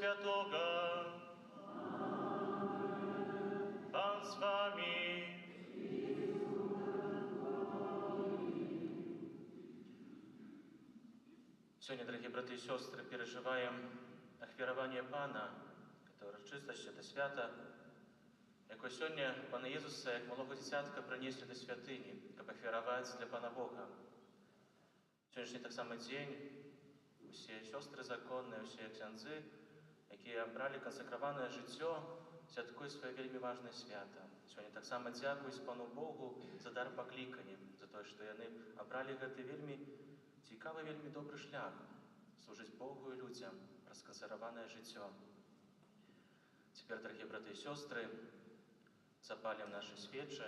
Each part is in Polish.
Святого. Пан с вами. Сегодня, дорогие братья и сестры, переживаем ахвярование Пана, которое чистость, это свято, якое сегодня Пана Иисуса, як малого дитятка, принесли до святыни, как ахвяровать для Пана Бога. Сегодняшний так само день, все сестры законные, все ксяндзы, которые брали консекрованное життя, святкують своє вельми важне свято. Сегодня так само дякуюсь Пану Богу за дар покликания, за то, что они обрали гэты вельми цікавый, вельми добрый шлях служить Богу и людям, расконсервованное життя. Теперь, дорогие братья и сестры, запалим наши свечи.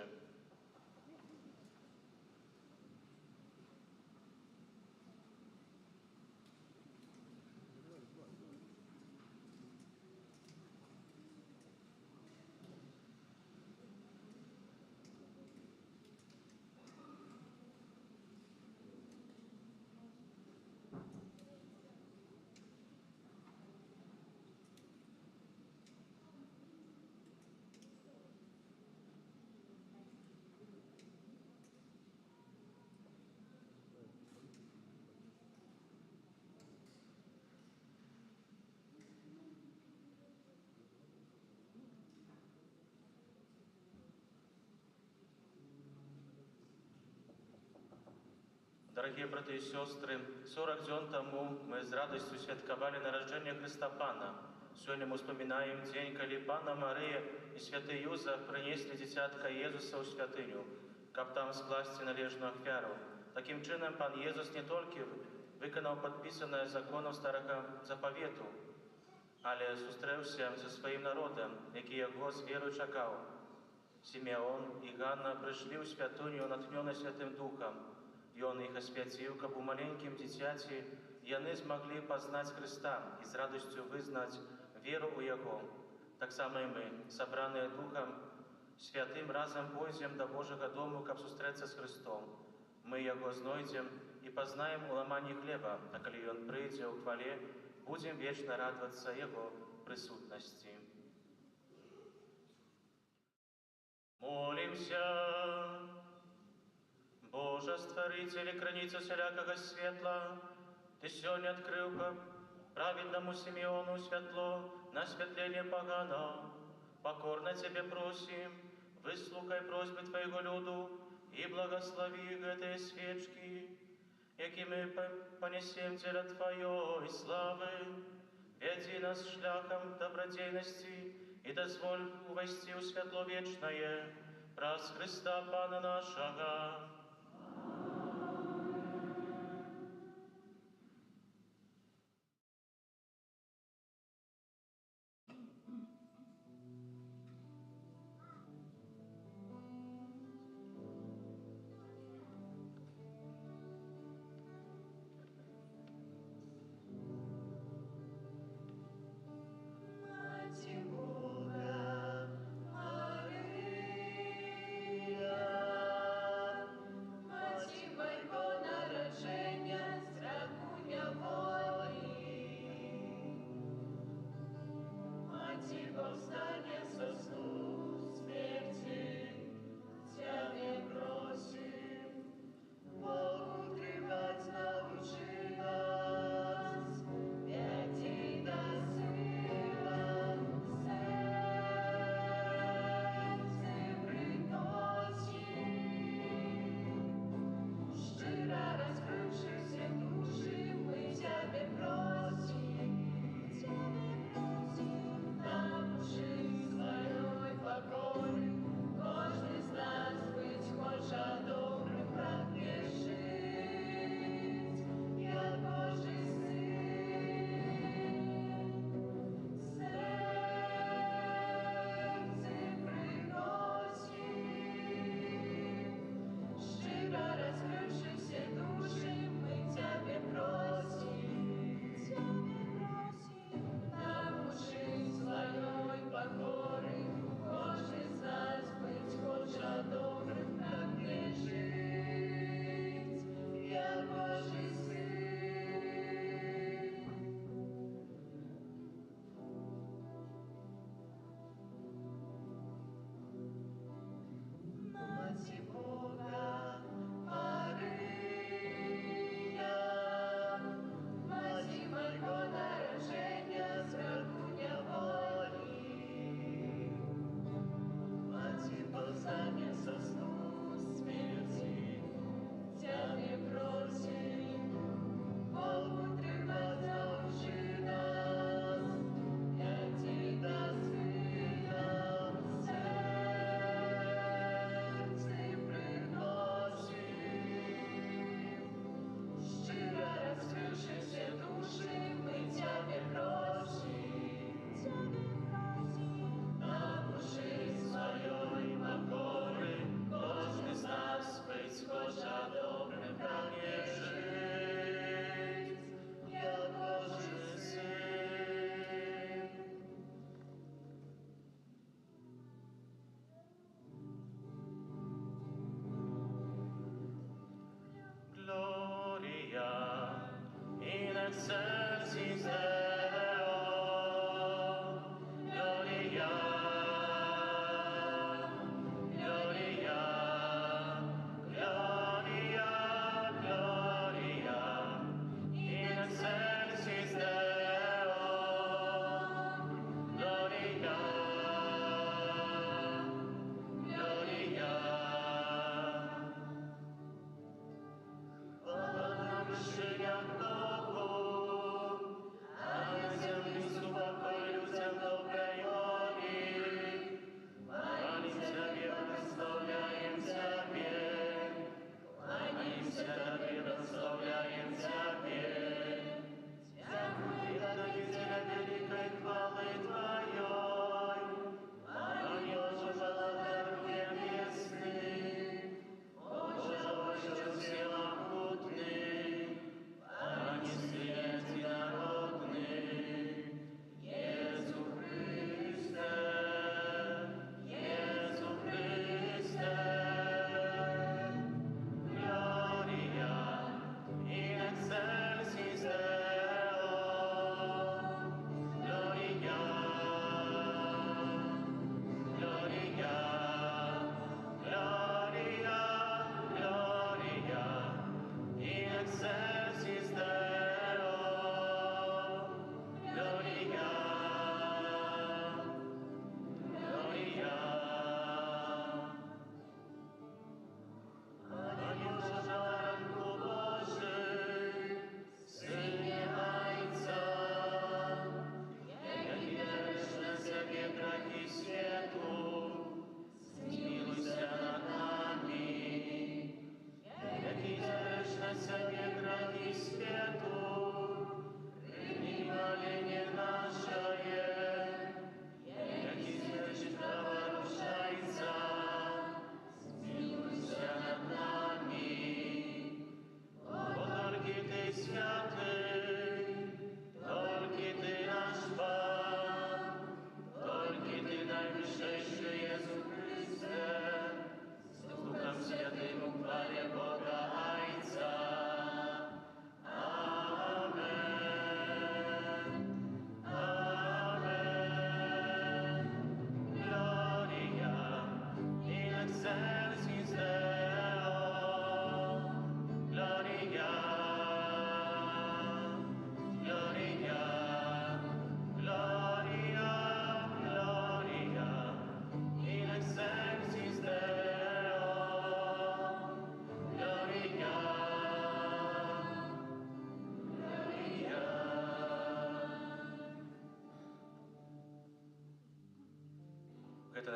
Дорогие братья и сестры, 40 дён тому мы с радостью святковали нарождение Христа Пана. Сегодня мы вспоминаем день, когда Панна Мария и святый Юза принесли дитятка Иисуса в святыню, каб там скласти належную ахвяру. Таким чином, Пан Иисус не только виконав подписанное законом Старого Заповіту, але зустрівся зі своїм народом, який його з вірою чекав. Симеон і Ганна прийшли у святыню, натхнені Святим Духом. И Он их освятил, как у маленьким дитяти, и они смогли познать Христа и с радостью вызнать веру у Его. Так само и мы, собранные Духом Святым, разом пойдем до Божьего дому, как встретиться с Христом. Мы Его знойдем и познаем уламание хлеба, а коли Он придет в хвале, будем вечно радоваться Его присутности. Молимся. Боже, Створитель и Хранитель всякого светла, Ты сегодня открыл праведному Симеону светло на светление погана. Покорно Тебе просим, выслухай просьбы Твоего люду и благослови этой свечки, яки мы понесем тело Твое и славы. Веди нас шляхом добродейности и дозволь увести в светло вечное, праз Христа Пана нашего.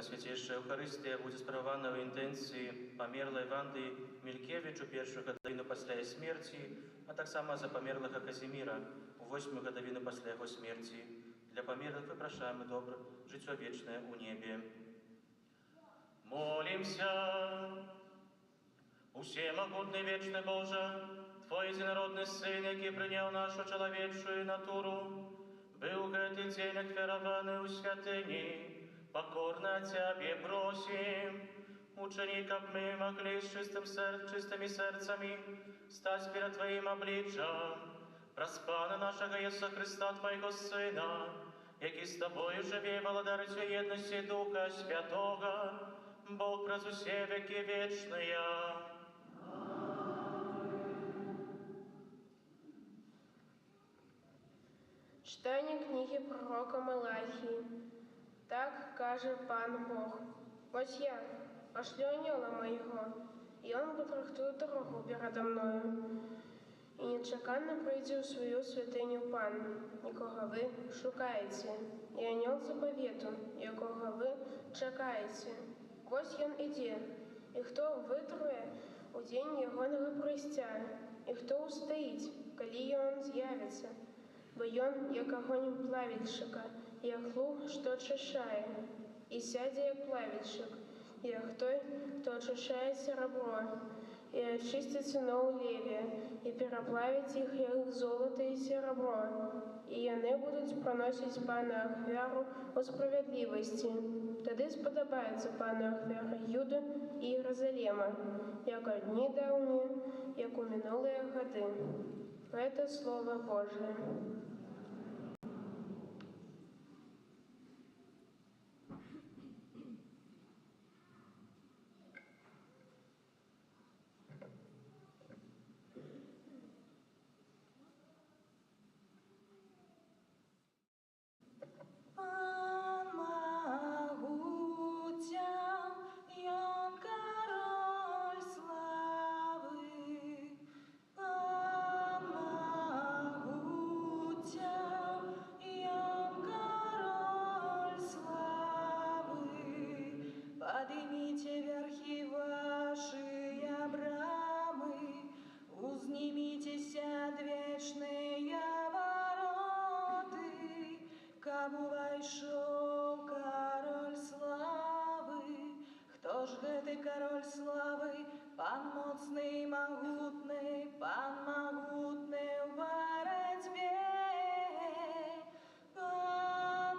Святейшая Евхаристия будет справана в интенции померлой Ванды Мількевичу першую годовину пасля смерти, а так само за померлого Казимира у 8 годовину пасля его смерти. Для померлых выпрошаем и добро житье вечное у небе. Молимся. Всемогутный вечный Боже, Твой единородный Сын, який принял нашу человеческую натуру, был в этот день отверованный у святыни, покорно Тебе просим, учеников мы могли с чистыми сердцами стать перед Твоим обличием, проспана нашего Иисуса Христа, Твоего Сына, який с Тобою живе, володарицю едности Духа Святого, Бог праз усе веки вечные. Читання книги пророка Малахії. Так каже пан Бог. Ось я пошлю ангела моего, і он потрактує дорогу передо мною. І нечеканно прийде у свою святиню пан, якого ви шукаєте, і ангел заповіту, якого ви чекаєте. Ось він іде, і хто витрує у день його прийстя, і хто устоїть, коли он з'явиться. Бо ён, як огонь плавільщика, як луг, що очищає, і сяде, як плавільщик, як той, хто очищає серебро, і очиститься на уліві, і переплавить їх, як золото і серебро, і вони будуть проносити пана Ахвяру у справедливості. Тоді сподобається пана Ахвяра Юди і Єрусалима, як у дні давні, як у минулі годи. Это Слово Божие. Поднимите верхи ваши брамы, узнимитесь отвечные вороты, кабу войшов король славы. Кто ж гэты король славы? Пан моцный и могутный, пан могутный в боротьбе. Пан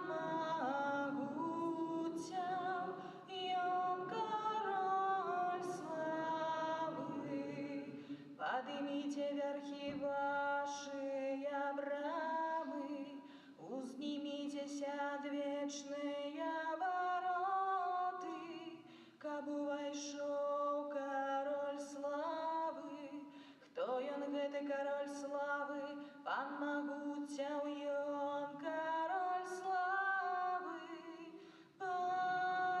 могутял, и он король славы. Поднимите верхи ваши брамы, узнимитесь отвечные вороты, кабу войшов король славы. Кто он гэты король славы? Пан могутял, и он король славы. Пан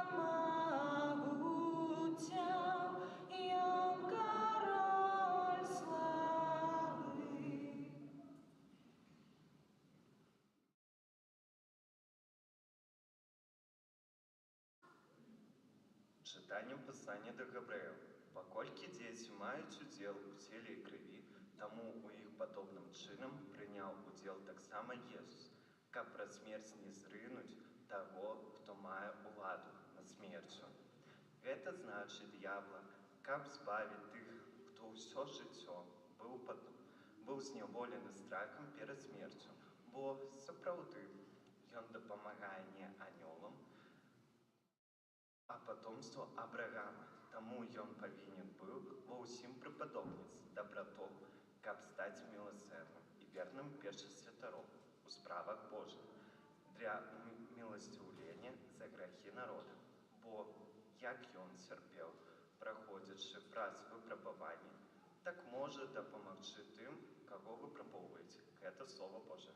могутял, и он король славы. Читаннем Писання до Габреїв. Покольки дети мають уділ у тілі і крові, тому у їх подобним чином прийняв уділ так само Єсус, каб про смерть не зринуть того, хто має владу над смертю. Гэта значить дьявола, каб збавить тих, хто все життя був зневолений страхом перед смертю, бо сапраўды ён дапамагае не анёлам, а потомству Абрагама. Таму ён павінен быў ва ўсім прыпадобніць дабрату, каб стаць міласэрным і верным першасвятаром у справах Божых для міласціўлення за грахі народа. Бо як ён цярпеў, праходзячы праз выпрабаванне, так можа дапамагчы тым, каго выпрабоўваеце. Гэта Слово Божие.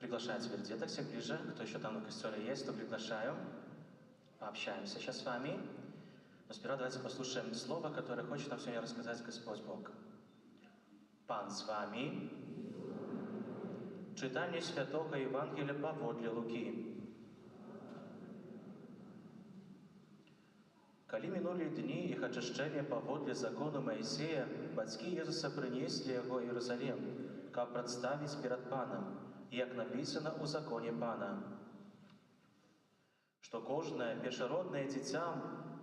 Приглашаю теперь деток всех ближе. Кто еще там на костеле есть, то приглашаю. Пообщаемся сейчас с вами. Но сперва давайте послушаем слово, которое хочет нам сегодня рассказать Господь Бог. Пан с вами. Читание Святого Евангелия паводле Луки. Калі мінулі дні іх ачышчэння паводле закону Маісея, бацькі Езуса прынеслі яго ў Іерусалім, каб прадставіць перад Панам, як напісана ў законе Пана, што кожнае першароднае дзіця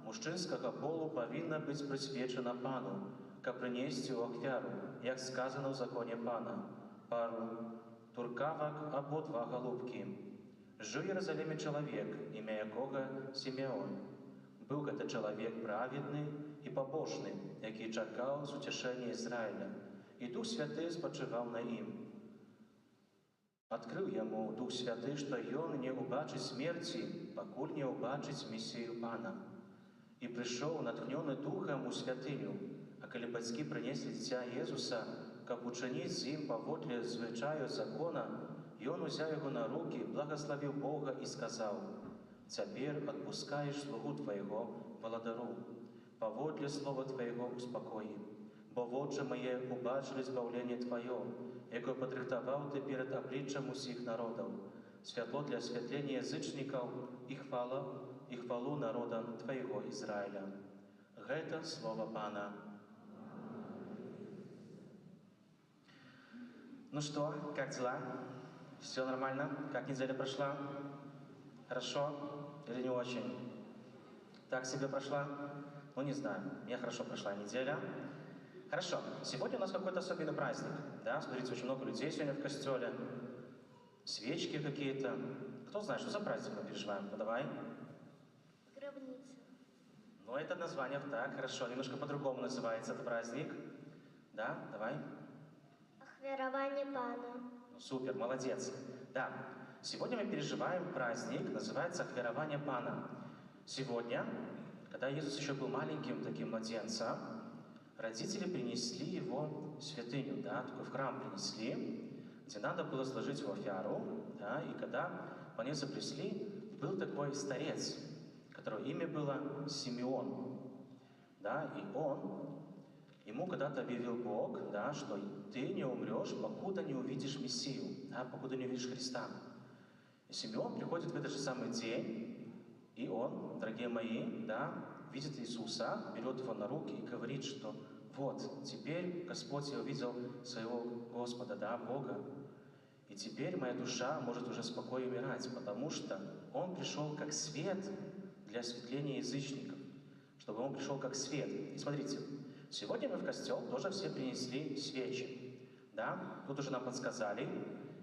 мужчынскага полу павінна быць прысвечана Пану, каб прынесці ў ахвяру, як сказана ў законе Пана, пару туркавак або 2 галубкі. Жыў у Іерусаліме чалавек, імя якога Сімеон. Быў гэта чалавек праведны і пабожны, які чакаў суцешэння Ізраіля, і Дух Святы спачываў на ім. Адкрыў яму Дух Святы, што ён не ўбачыць смерці, пакуль не ўбачыць Месію Пана. І прыйшоў натхнёны Духам у святыню, а калі бацькі прынеслі дзіця Езуса, каб учыніць з ім паводле звычаю закона, ён узяў яго на рукі, благаславіў Бога і сказаў: «Цяпер адпускаеш слугу Твайго, валадару, паводле слова Твайго успакоі, бо вочы мае убачылі збаўленне Тваё, якое падрыхтаваў Ты перад абліччам усіх народаў, святло для асвятлення язычнікаў і хвалу народам Твайго Ізраіля». Гэта слово Пана. Ну что, как дела? Все нормально? Как неделя прошла? Хорошо или не очень? Так себе прошла? Ну, не знаю. Мне хорошо прошла неделя. Хорошо. Сегодня у нас какой-то особенный праздник. Да? Смотрите, очень много людей сегодня в костеле. Свечки какие-то. Кто знает, что за праздник мы переживаем? Ну, давай. Гробница. Ну, это название так, хорошо. Немножко по-другому называется этот праздник. Да, давай. Ахвярование Пана. Ну, супер, молодец. Да. Сегодня мы переживаем праздник, называется Ахвярование Пана. Сегодня, когда Иисус еще был маленьким таким младенцем, родители принесли его в святыню, да, такой в храм принесли, где надо было сложить его офиару, да, и когда по ней запресли, был такой старец, которого имя было Симеон, да, и ему когда-то объявил Бог, да, что ты не умрешь, покуда не увидишь Мессию, да, покуда не увидишь Христа. И Симеон приходит в этот же самый день, и он, дорогие мои, да, видит Иисуса, берет его на руки и говорит, что вот, теперь Господь, я увидел своего Господа, да, Бога, и теперь моя душа может уже спокойно умирать, потому что Он пришел как свет для осветления язычников, чтобы Он пришел как свет. И смотрите, сегодня мы в костел тоже все принесли свечи, да, тут уже нам подсказали,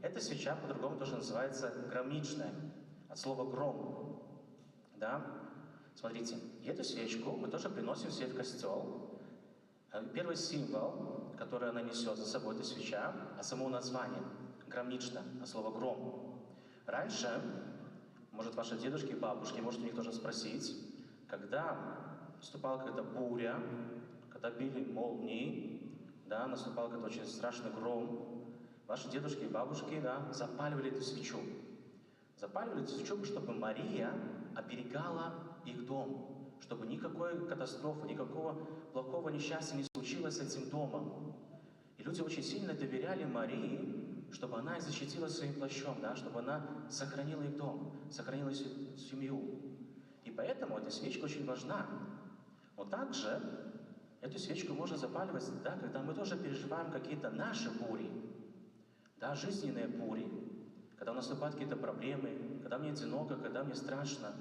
эта свеча по-другому тоже называется громничная, от слова гром, да. Смотрите, эту свечку мы тоже приносим все в костел. Первый символ, который она несет за собой, это свеча, а само название громнично, от слова гром. Раньше, может, ваши дедушки и бабушки, может, у них тоже спросить, когда наступала какая-то буря, когда били молнии, да, наступал какой-то очень страшный гром, ваши дедушки и бабушки, да, запаливали эту свечу. Запаливали эту свечу, чтобы Мария оберегала их дом, чтобы никакой катастрофы, никакого плохого несчастья не случилось с этим домом. И люди очень сильно доверяли Марии, чтобы она их защитила своим плащом, да, чтобы она сохранила их дом, сохранила их семью. И поэтому эта свечка очень важна. Но также эту свечку можно запаливать, да, когда мы тоже переживаем какие-то наши бури, да, жизненные бури, когда наступают какие-то проблемы, когда мне одиноко, когда мне страшно,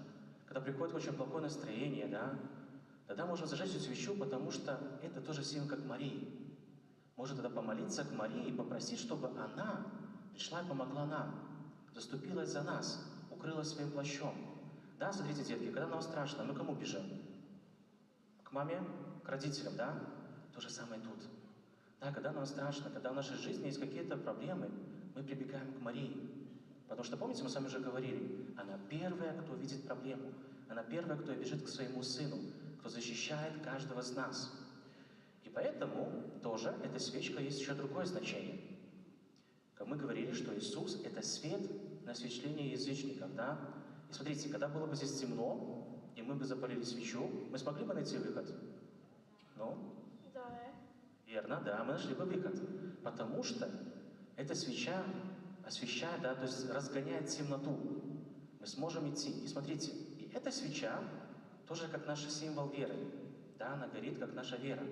когда приходит очень плохое настроение, да, тогда можно зажечь эту свечу, потому что это тоже символ как Марии. Можно тогда помолиться к Марии и попросить, чтобы она пришла и помогла нам, заступилась за нас, укрылась своим плащом. Да, смотрите, детки, когда нам страшно, мы к кому бежим? К маме, к родителям, да? То же самое тут. Да, когда нам страшно, когда в нашей жизни есть какие-то проблемы, мы прибегаем к Марии. Потому что, помните, мы с вами уже говорили, она первая, кто видит проблему. Она первая, кто бежит к своему сыну, кто защищает каждого из нас. И поэтому тоже эта свечка есть еще другое значение. мы говорили, что Иисус — это свет на освещение язычников, да? И смотрите, когда было бы здесь темно, и мы бы запалили свечу, мы смогли бы найти выход? Ну? Да. Верно, да, мы нашли бы выход. Потому что эта свеча освещает, да, то есть разгоняет темноту. Мы сможем идти. И смотрите, и эта свеча тоже как наш символ веры. Да, она горит, как наша вера.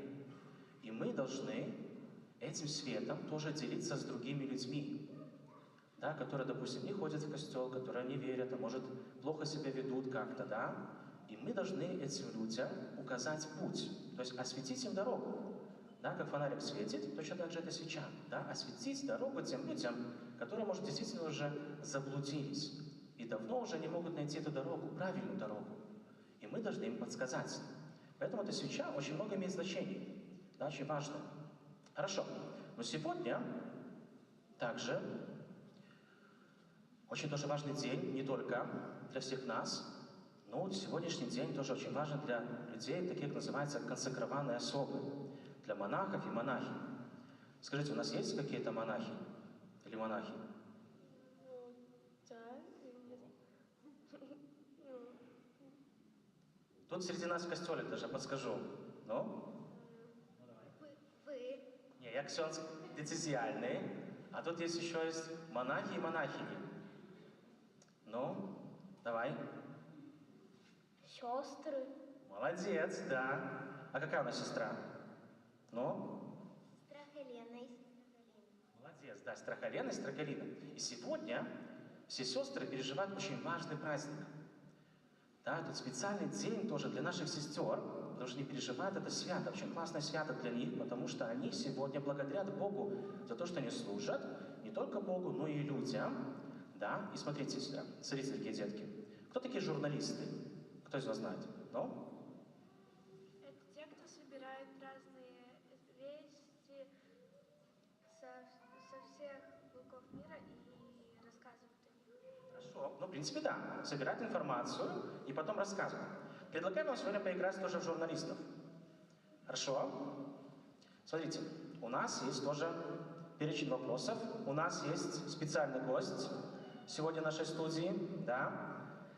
И мы должны этим светом тоже делиться с другими людьми, да, которые, допустим, не ходят в костел, которые не верят, а может, плохо себя ведут как-то, да. И мы должны этим людям указать путь, то есть осветить им дорогу. Да, как фонарик светит, точно так же это свеча. Да, осветить дорогу тем людям, которые, может, действительно уже заблудились и давно уже не могут найти эту дорогу, правильную дорогу. И мы должны им подсказать. Поэтому эта свеча очень много имеет значений. Да, очень важно. Хорошо. Но сегодня также очень тоже важный день, не только для всех нас, но сегодняшний день тоже очень важен для людей, таких называется консекрованные особы, для монахов и монахинь. Скажите, у нас есть какие-то монахи или монахи? Ну, да. Тут среди нас в костеле даже подскажу. Ну? Вы. Не, я ксенц децизиальный, а тут есть еще есть монахи и монахини. Ну, давай. Сестры. Молодец, да. А какая у нас сестра? Ну? Сестра Хелена и сестра Галина. Молодец, да, сестра Хелена и сестра Галина. И сегодня все сестры переживают очень важный праздник. Да, тут специальный день тоже для наших сестер, потому что они переживают это свято, очень классное свято для них, потому что они сегодня благодарят Богу за то, что они служат не только Богу, но и людям. Да, и смотрите, сестра, смотрите, дорогие детки, кто такие журналисты? Кто из вас знает? Ну? Это те, кто собирает разные вести со всех уголков мира и рассказывают о них. Хорошо. Ну, в принципе, да. Собирать информацию и потом рассказывать. Предлагаю вам сегодня поиграть тоже в журналистов. Хорошо? Смотрите, у нас есть тоже перечень вопросов. У нас есть специальный гость сегодня в нашей студии. Да.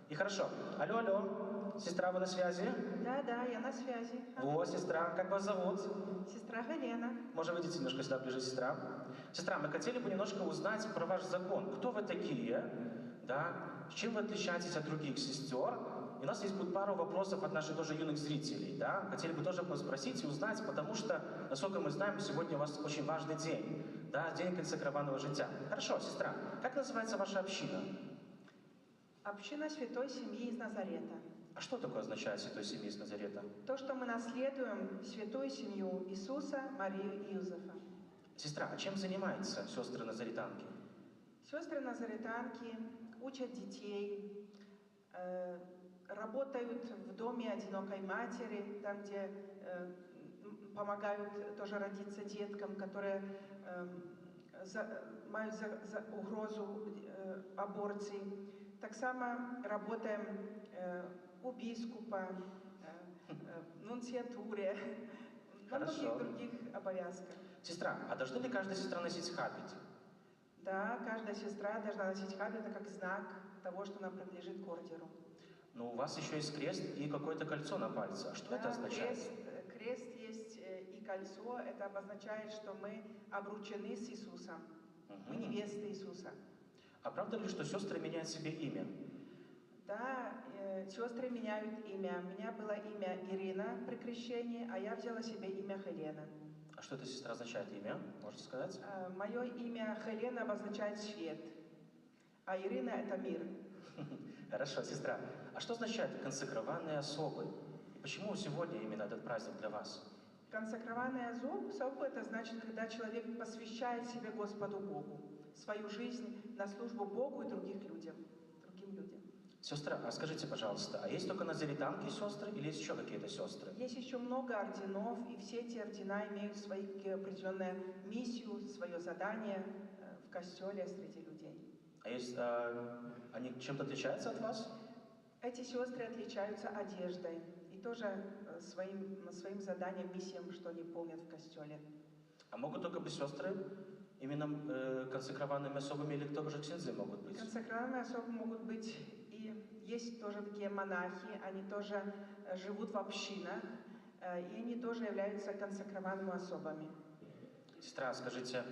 И хорошо. Алло, алло. Сестра, вы на связи? Да, я на связи. Во, сестра. Как вас зовут? Сестра Галена. Может, выйдите немножко сюда ближе, сестра? Сестра, мы хотели бы немножко узнать про ваш закон. Кто вы такие? Да? Чем вы отличаетесь от других сестер? И у нас есть будет пару вопросов от наших тоже юных зрителей. Да? Хотели бы тоже спросить и узнать, потому что, насколько мы знаем, сегодня у вас очень важный день. Да? День консекрованного життя. Хорошо, сестра, как называется ваша община? Община Святой Семьи из Назарета. А что такое означает Святой Семьи из Назарета? То, что мы наследуем Святую Семью Иисуса, Марию и Иосифа. Сестра, а чем занимаются сестры Назаретанки? Сестры Назаретанки учат детей, работают в доме одинокой матери, там, где помогают тоже родиться деткам, которые мають за угрозу аборції. Так само работаем у біскупа, нунциатуре, на многих Хорошо. других обовязках. Сестра, а должна ли каждая сестра носить хабит? Да, каждая сестра должна носить хабит, это как знак того, что она принадлежит к ордеру. Но у вас еще есть крест и какое-то кольцо на пальце. А что это Да, означает? крест есть и кольцо, это обозначает, что мы обручены с Иисусом. Мы Мгм. невесты Иисуса. А правда ли, что сестры меняют себе имя? Да, сестры меняют имя. У меня было имя Ирина при крещении, а я взяла себе имя Хелена. А что это, сестра, означает имя? Можете сказать? Мое имя Хелена обозначает свет, а Ирина — это мир. Хорошо, сестра. А что означает консекрованные особы? И почему сегодня именно этот праздник для вас? Консекрованная особа — это значит, когда человек посвящает себя Господу Богу, свою жизнь на службу Богу и другим людям. Сестра, а скажите, пожалуйста, а есть только назаретанки сестры или есть еще какие-то сестры? Есть еще много орденов, и все эти ордена имеют свою определенную миссию, свое задание в костеле среди людей. А есть, они чем-то отличаются от вас? Эти сестры отличаются одеждой и тоже своим заданием, миссией, что они помнят в костеле. А могут только быть сестры именно консекрованными особами или кто же ксензы могут быть? Консекрованные особы могут быть, и есть тоже такие монахи, они тоже живут в общинах, и они тоже являются консекрованными особами. Сестра, скажите,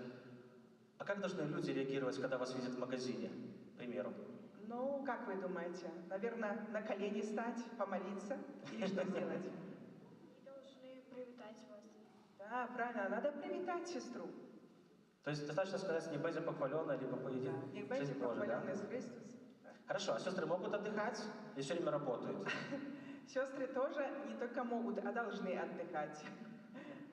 а как должны люди реагировать, когда вас видят в магазине, к примеру? Ну, как вы думаете? Наверное, на колени стать, помолиться или что сделать? Они должны привітати вас. Да, правильно, надо привитать сестру. То есть достаточно сказать «не бойся похваленная», либо «поедет Не бойся, жизнь Божия», да? похваленный Христос. Да. Хорошо, а сестры могут отдыхать и все время работают? Сестры тоже не только могут, а должны отдыхать.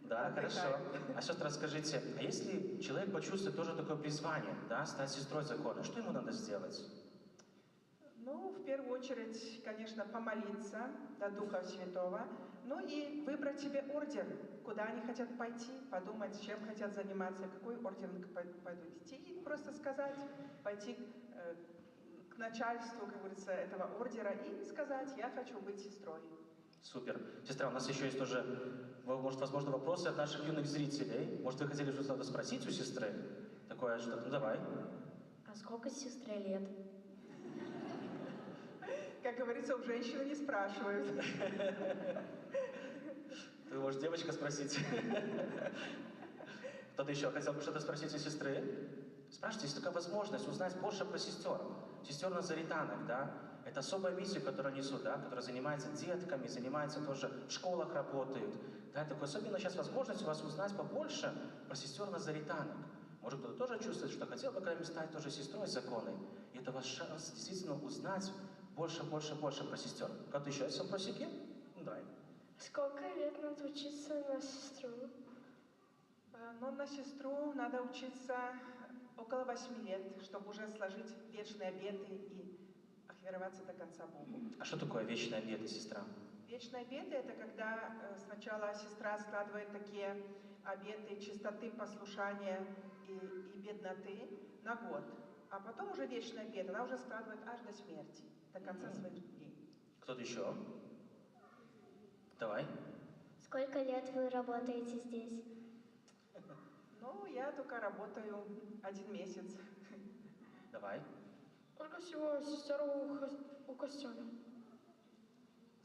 Да, Отдыхают. хорошо. А сестра, скажите, а если человек почувствует тоже такое призвание, да, стать сестрой закона, что ему надо сделать? Ну, в первую очередь, конечно, помолиться до Духа Святого, ну и выбрать себе орден, куда они хотят пойти, подумать, чем хотят заниматься, какой орден пойдут идти, и просто сказать, пойти к начальству, как говорится, этого ордера и сказать, я хочу быть сестрой. Супер. Сестра, у нас еще есть тоже, может, возможно, вопросы от наших юных зрителей. Может, вы хотели что-то спросить у сестры? Такое что-то, ну давай. А сколько сестре лет? Как говорится, у женщины не спрашивают. Ты можешь девочка спросить. Кто-то еще хотел бы что-то спросить у сестры? Спрашивайте, есть такая возможность узнать больше про сестер. Сестер назаританок, да? Это особая миссия, которую несут, да? Которая занимается детками, занимается тоже в школах работают. Да, такая особенно сейчас возможность у вас узнать побольше про сестер назаританок. Может, кто-то тоже чувствует, что хотел бы когда-нибудь стать тоже сестрой законной. И это ваш шанс действительно узнать больше про сестер. Кто-то еще есть вопросики? Ну, давай. Сколько лет надо учиться на сестру? Но на сестру надо учиться около 8 лет, чтобы уже сложить вечные обеты и охвироваться до конца Богу. А что такое вечные обеты, сестра? Вечные обеты – это когда сначала сестра складывает такие обеты чистоты, послушания и бедноты на год, а потом уже вечный обет она уже складывает аж до смерти, до конца своих дней. Кто-то еще? Давай. Сколько лет вы работаете здесь? Ну, я только работаю 1 месяц. Давай. Сколько всего сестер у костюме?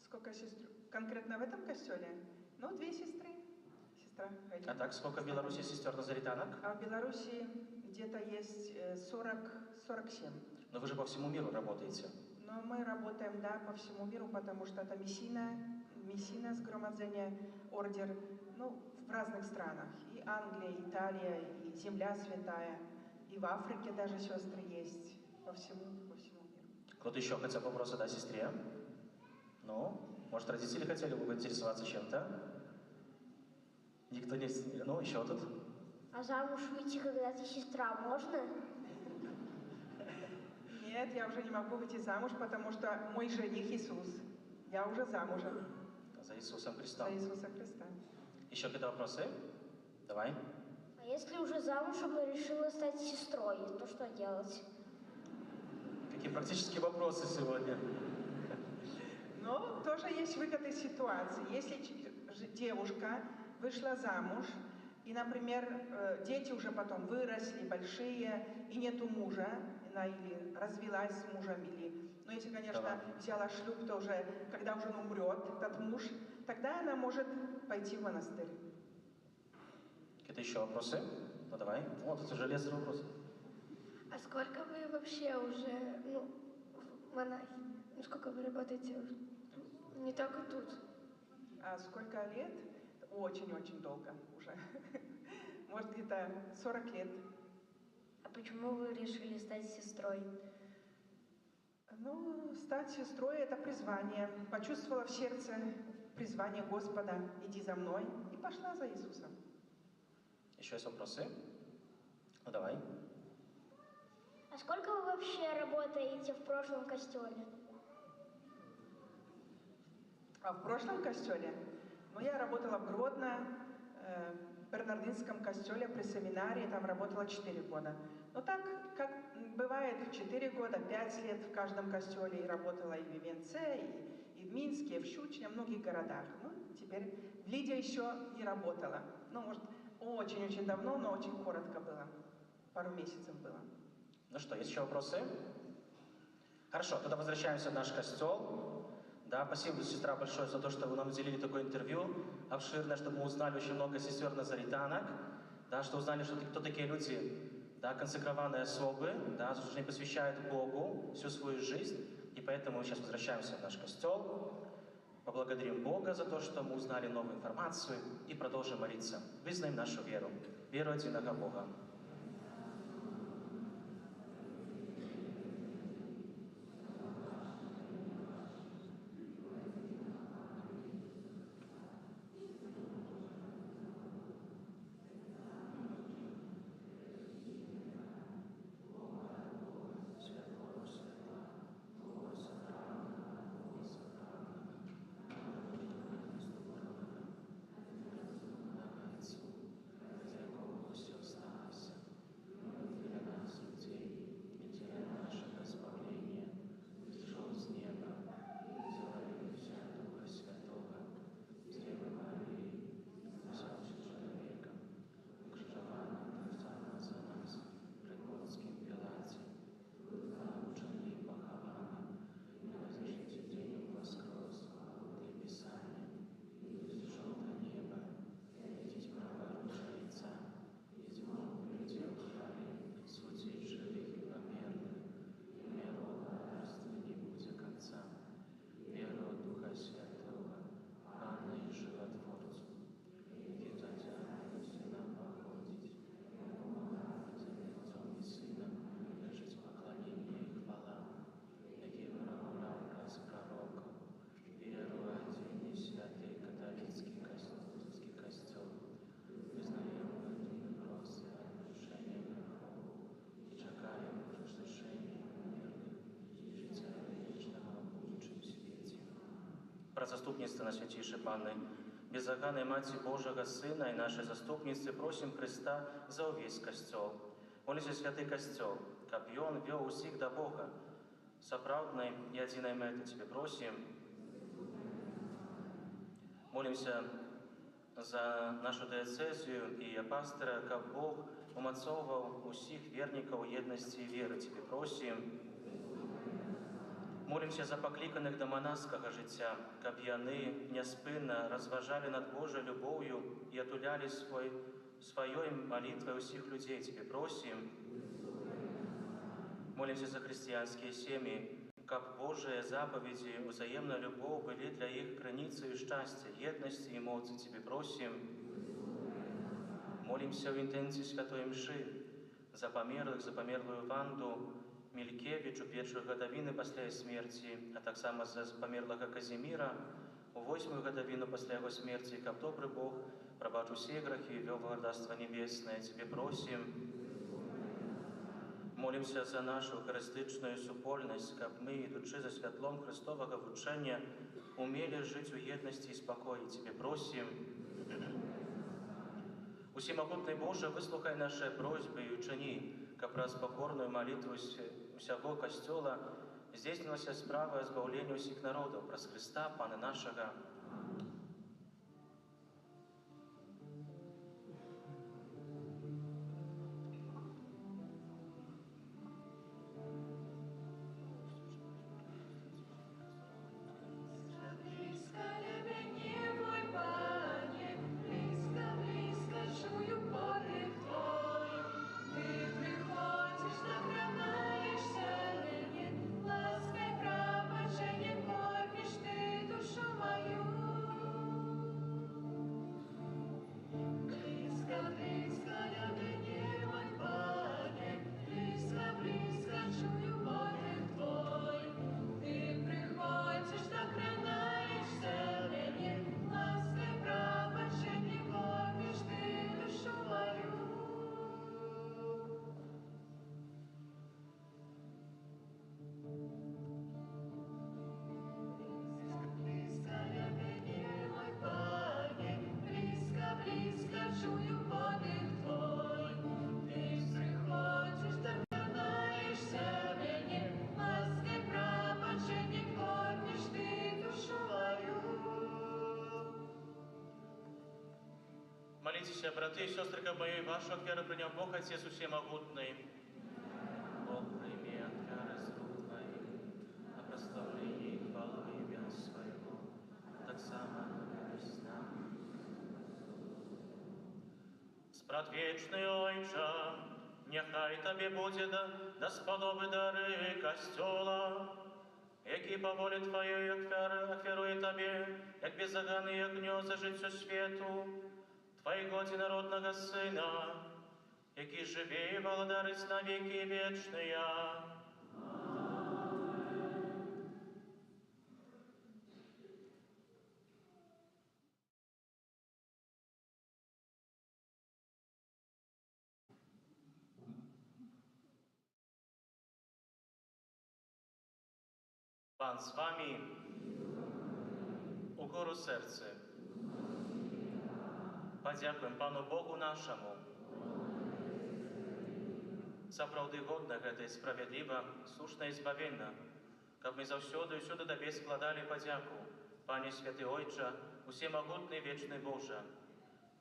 Сколько сестр? Конкретно в этом костеле? Ну, 2 сестры. Сестра Галина. А так, сколько в Беларуси сестер назаританок? А в Беларуси где-то есть 40-47. Но вы же по всему миру работаете. Но мы работаем, да, по всему миру, потому что это миссийное сгромоdzenie, ордер, ну, в разных странах. И Англия, и Италия, и Земля Святая, и в Африке даже сестры есть. По всему миру. Кто-то еще хотел вопрос задать сестре? Ну, может, родители хотели бы интересоваться чем-то? Никто не... Ну, еще тут. А замуж выйти, когда ты сестра, можно? Нет, я уже не могу выйти замуж, потому что мой жених Иисус. Я уже замужем За Иисусом Христом. за Иисуса Христа. Еще какие-то вопросы? Давай. А если уже замужем и решила стать сестрой, то что делать? Какие практические вопросы сегодня? Но тоже есть выход из ситуации. Если девушка вышла замуж, и, например, дети уже потом выросли, большие, и нету мужа, она или развелась с мужем, или, ну, если, конечно, Да. взяла шлюп, то уже, когда уже он умрет, этот муж, тогда она может пойти в монастырь. Какие-то еще вопросы? Ну, давай. Вот, тут уже лес вопросов. А сколько вы вообще уже, монахи? Ну, сколько вы работаете? Не только тут. А сколько лет? Очень-очень долго уже. Может, где-то 40 лет. А почему вы решили стать сестрой? Ну, стать сестрой – это призвание. Почувствовала в сердце призвание Господа «Иди за мной» и пошла за Иисусом. Еще есть вопросы? Ну, давай. А сколько вы вообще работаете в прошлом костеле? А в прошлом костеле, ну, я работала в Гродно, в Бернардинском костеле при семинарии, там работала 4 года. Но так, как бывает, 4 года, 5 лет в каждом костеле, и работала и в Венце, и в Минске, и в Щучне, в многих городах. Ну, теперь в Лиде еще не работала. Ну, может, очень-очень давно, но очень коротко было. пару месяцев было. Ну что, есть еще вопросы? Хорошо, тогда возвращаемся в наш костел. Да, спасибо, сестра, большое за то, что вы нам уделили такое интервью обширное, чтобы мы узнали очень много сестер назаританок, да, что узнали, что кто такие люди, да, консекрованные особы, да, что они посвящают Богу всю свою жизнь, и поэтому мы сейчас возвращаемся в наш костел, поблагодарим Бога за то, что мы узнали новую информацию, и продолжим молиться. Вызнаем нашу веру, веру единого Бога. Заступницы на святейшей Панны, беззаконной Мати Божьего Сына и нашей заступницы, просим Христа за увесь Костел. Молимся, святый Костел, как и Он вел усих до Бога, соправдной и одиной меты Тебе просим. Молимся за нашу диецезию и пастора, как Бог умацовывал усих верников едности и веры Тебе просим. Молимся за покликаних до монашского життя, каб яны няспынна разважали над Божьей любовью и отуляли своей молитвой усіх людей. Тебе просим. Молимся за христианские семьи, каб Божие заповеди, взаимная любовь были для их границей счастья, едности и моцы. Тебе просим. Молимся в интенции Святой Мши за померлую Ванду Мількевич у першую гадавіну пасля смерти, а так само за померлого Казимира у 8-ю гадавіну пасля его смерти, как добрый Бог, пробачь все грехи и вел в Царство Небесное. Тебе просим. Молимся за нашу харистичную супольность, как мы, идучи за святлом Христового учения, умели жить в едности и спокое. Тебе просим. Усемогутный Боже, выслухай наши просьбы и учини, как раз покорную молитву всего Костела, здійснилася справа збавлення усіх народів, праз Христа, Пана нашого. Лаской пробачення кормишь ты душу мою. Молитесь, браты и сестры, как моей, вашу от веры принял Бог Отец Всемогутный. Бог прими от веры с рук твоих, на прославление и хвалу имя Своего, так само и с нами. Спрадвечный Ойче, нехай Тобі буде да сподоби дари Костюла, які по волі Твоєї ахвярує Тобі, як беззаганне огньо за життя світу, Твоего единородного Сына, який живе и владарить на веки вечные. Пан з вами, укору серце. Подякуємо Пану Богу нашому. Сапраўды годна гэта і справядліва, слушна і збавенна, каб мы заўсёды і ўсюды Табе складалі падзяку, Пане Святы Ойча, усемагутны вечны Божа,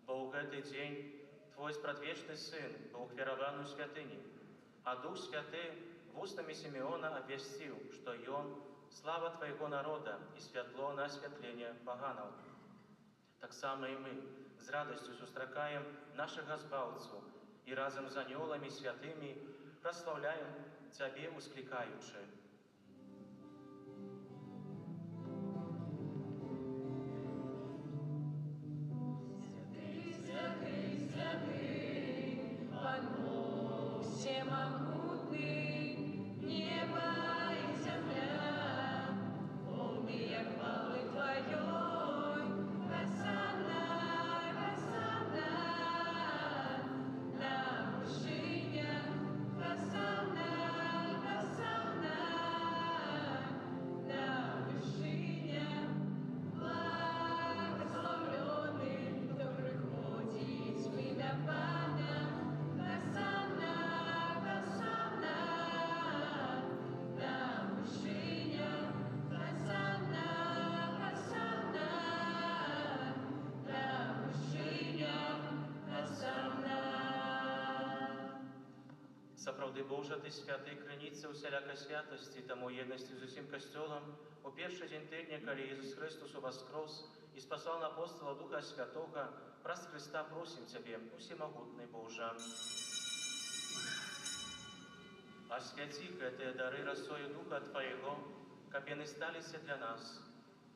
бо ў гэты дзень Твой спрадвечны Сын быў ахвяраваны ў святыні, а Дух Святы вустамі Сімеона абвясціў, што Ён – слава Твайго народа і святло на асвятленне паганаў. Таксама і мы з радасцю сустракаем нашага Збаўцу і разам з анёламі святымі праслаўляем Цябе усклікаючы. Сапраўды Божа, Ты святы, крыніца усялякай святасці, таму єднасці з усім касцёлам у першы дзень тыдня, калі Ісус Христос уваскрос і спасал апостола Духа Святога, праз Христа просім Цябе, усемагутны Божа. Асвяці гэтыя дары расою Духа Твайго, каб яны сталіся для нас,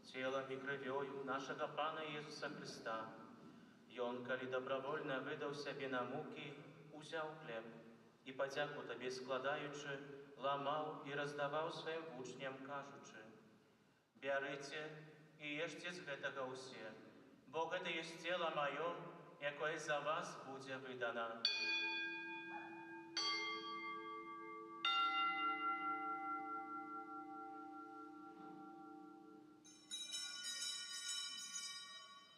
целам і крывёю нашага Пана Ісуса Христа. Ён, калі добровольна выдаў сябе на мукі, узяў хлеб, і падзяку Табе складаючы, ламаў і раздаваў сваім вучням, кажучы: «Бярыце і ешце з гэтага ўсе, бо гэта ёсць цела маё, якое за вас будзе выдана».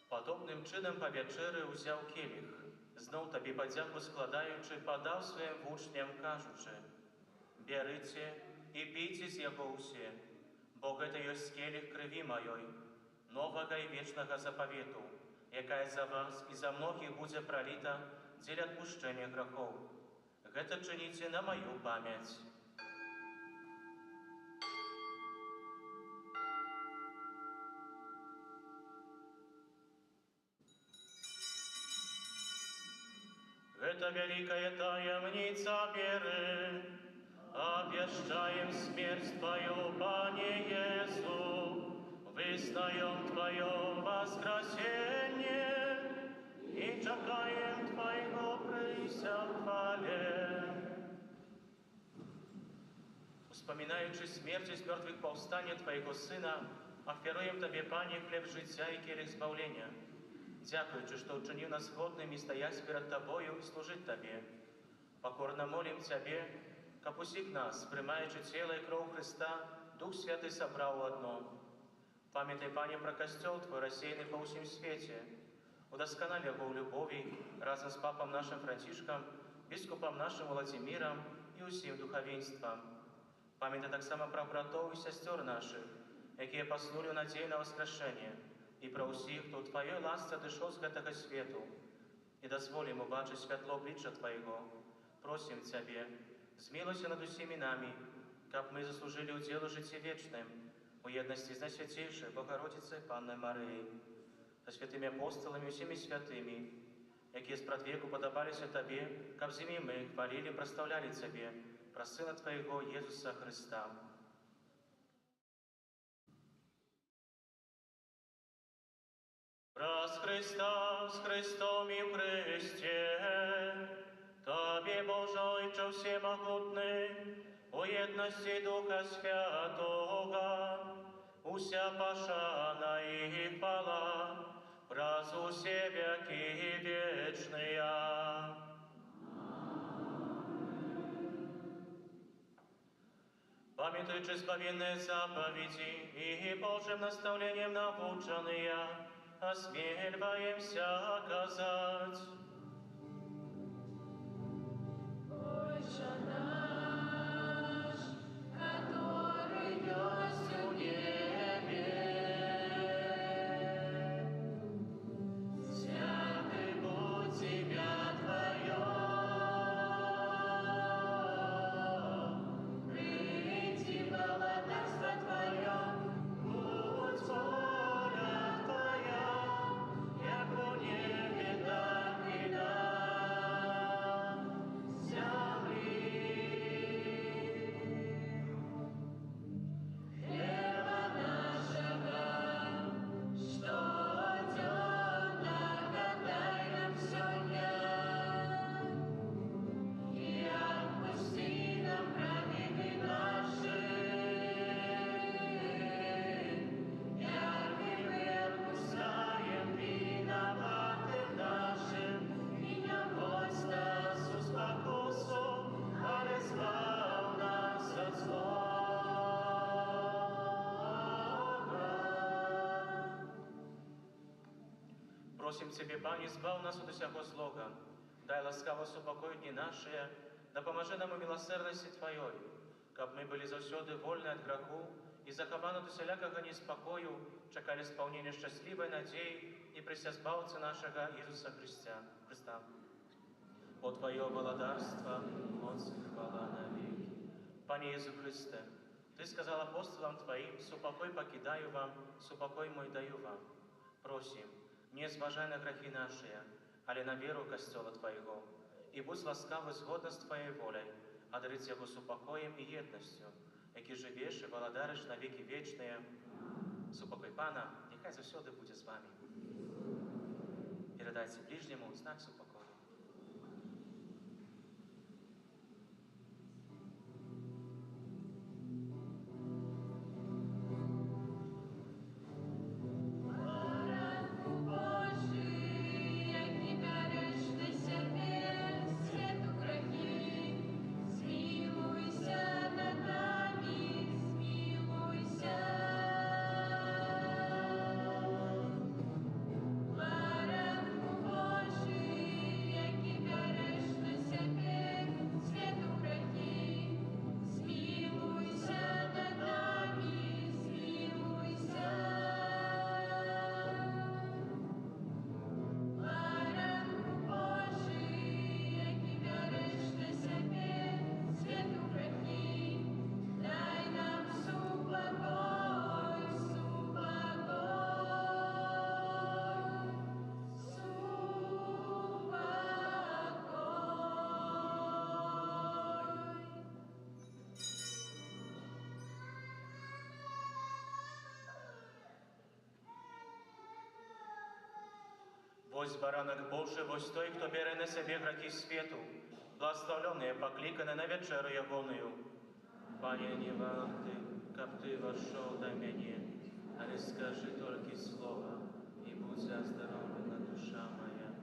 Падобным чынам па вячэры ўзяў келіх, зноў Табе падзяку складаючы, падаў сваім вучням, кажучы: «Бярыце і пійце з яго ўсе, бо гэта ёсць келіх крыві маёй, новага і вечнага запавету, якая за вас і за многіх будзе праліта дзеля адпушчэння грахоў. Гэта чыніце на маю памяць». Это великая таямница веры, обвещаем смерть Твою, Пане Иису, вызнаем Твое воскресение и чекаем Твоего прися в хвале. Вспоминаючи смерть из мертвых повстания Твоего Сына, оферуем Тебе, Пане, хлеб життя и келих збавлення. Дякуючи, що учинив нас годними стоять перед Тобою і служить Тобі. Покорно молим Тебе, каб усіх нас, приймаючи тіло і кров Христа, Дух Святий собрав у одно. Пам'ятай, Пане, про костел Твой, рассеянный по всем свете. Удосконали его в любови разом с папом нашим Францишком, біскупом нашим Владимиром и усім духовенством. Пам'ятай так само про братов и сестер наших, які послули надію на воскрешение, і про усіх, хто у Твоей ласці дійшов з гэтага свету. і дозволим убачити світло обличчя Твоєго. Просим Тебе, змилуйся над усіми нами, как мы заслужили уделу житті вечним, у єдності з Найсвятейшей Богородицей Панной Марией, со святыми апостолами, усіми святыми, які спрадвеку подобалися Тебе, как зими мы хвалили, прославляли Тебе, про Сына Твоего Иисуса Христа. Раз Христа с Христом и в Христе, Тобі, Божойче всемогутний, у єдності Духа Святого, уся пошана и хвала, раз усе веки вечные. Памятуючи збавленные заповеди и Божьим наставлением наученные, осмеливаемся оказать. Отче наш, который есть у небе, святый будь имя Твое, приди владарство Твое, будь воля Твоя, як у небе, так и на земле. Хлеба нашего, что денно дай нам сегодня, и отпусти нам провины наши, як и мы отпускаем виноватым нашим, и не вводь нас в спокусу, але избавь нас от злого. Просим Тебе, Пане, избав нас от усякого злога, дай ласкаво супокой дни наши, да поможи нам у милосердности Твоей, как мы были завсёды вольны от греху и захованы от усялякого неспокою, чекали исполнения счастливой надеи и прися збавца нашего Иисуса Христа. О Твое владарство, моц и хвала навеки. Пане Иисус Христе, Ты сказал апостолам Твоим, супокой покидаю вам, супокой мой даю вам. Просим, не зважай на грехи наши, але на веру Костела Твоего, и будь ласкавый згодно с Твоей волей, одарить Его супокоем и едностью, які живеш і владариш на веки вечные. Супокой Пана, нехай завсёды буде з вами. Передайте ближнему знак супокою. Вось баранок Божий, вось той, хто бере на себе грехи свету, благословленные, покликаны на вечеру ягоную. Пане, не варты, как Ты вошел до меня, але скажи только слово, и будь оздоровлена душа моя.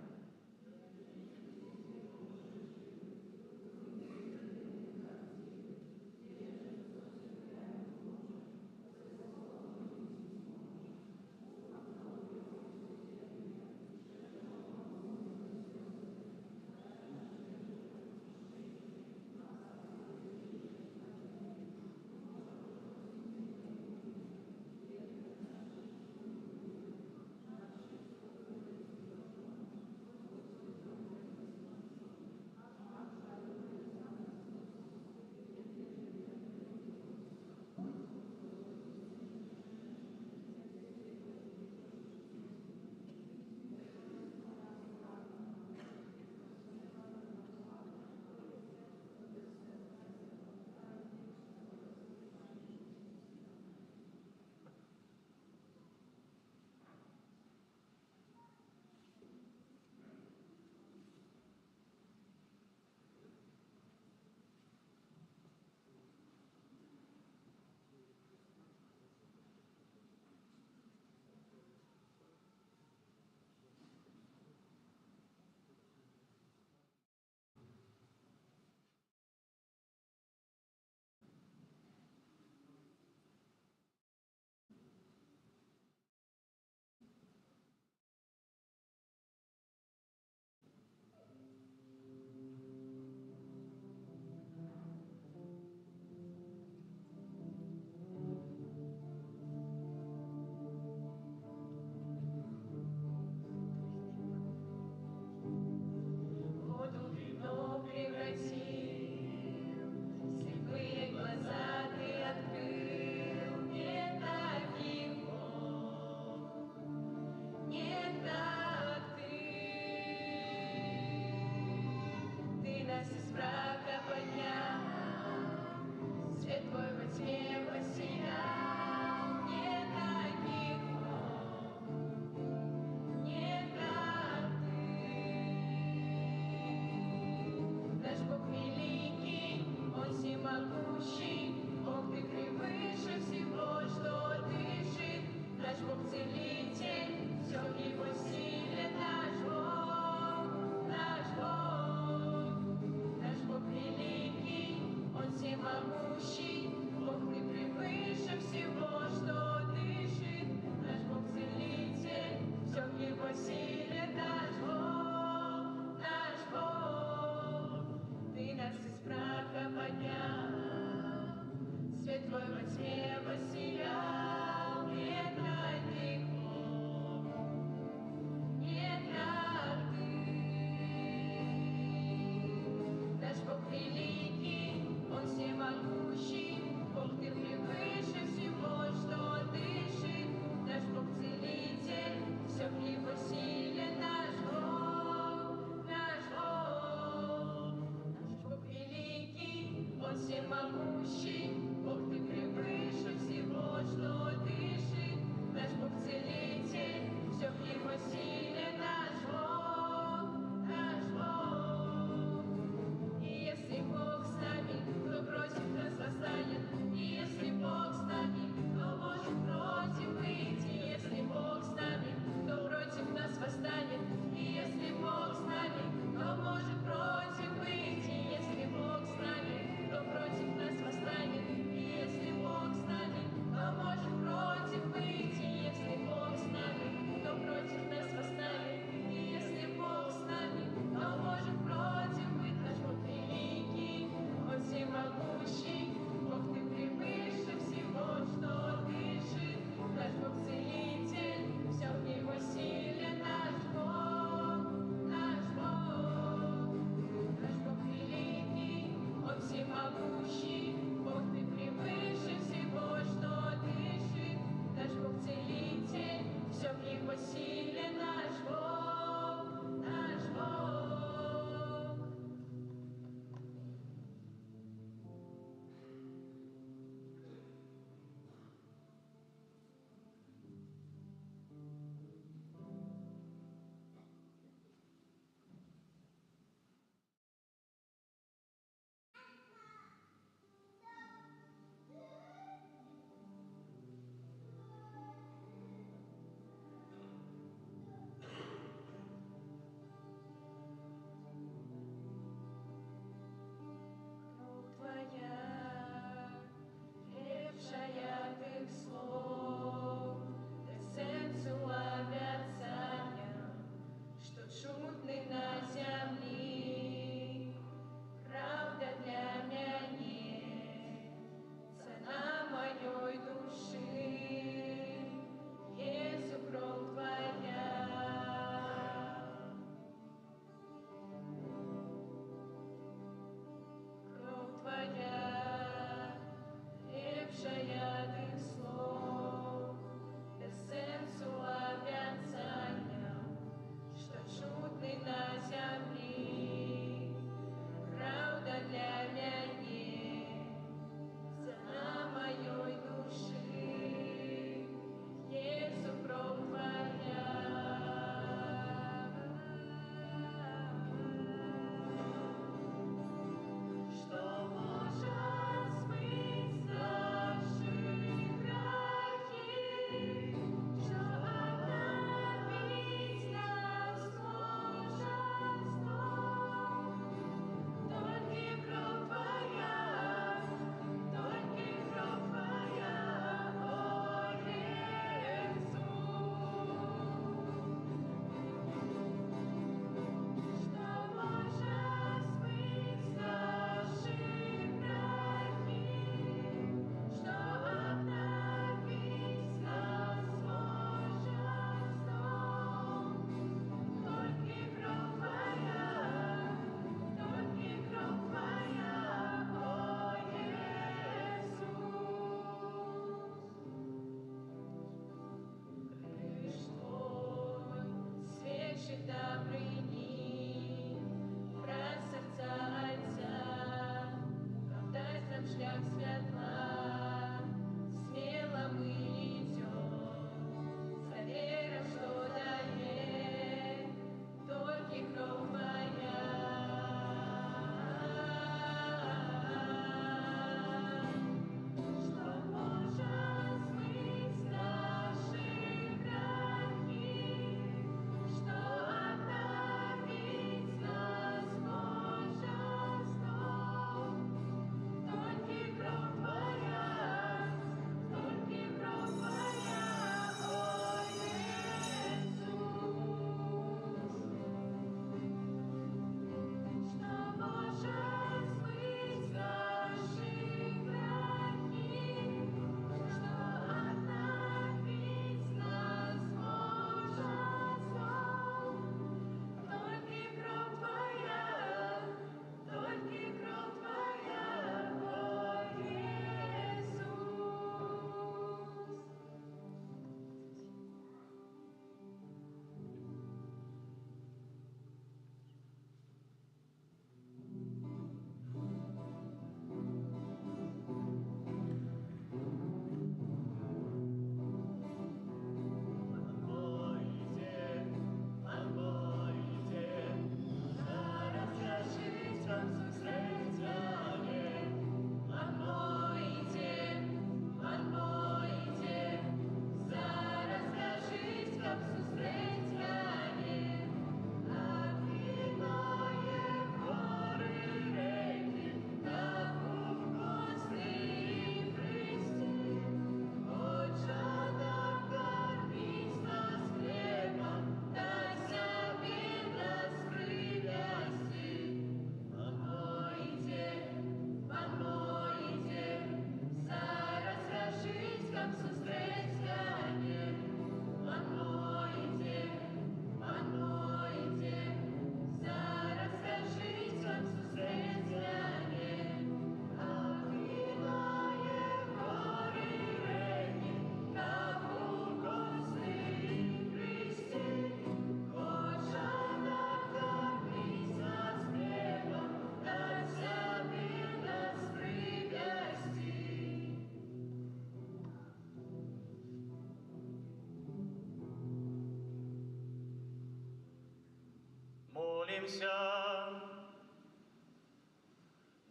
Помолимся.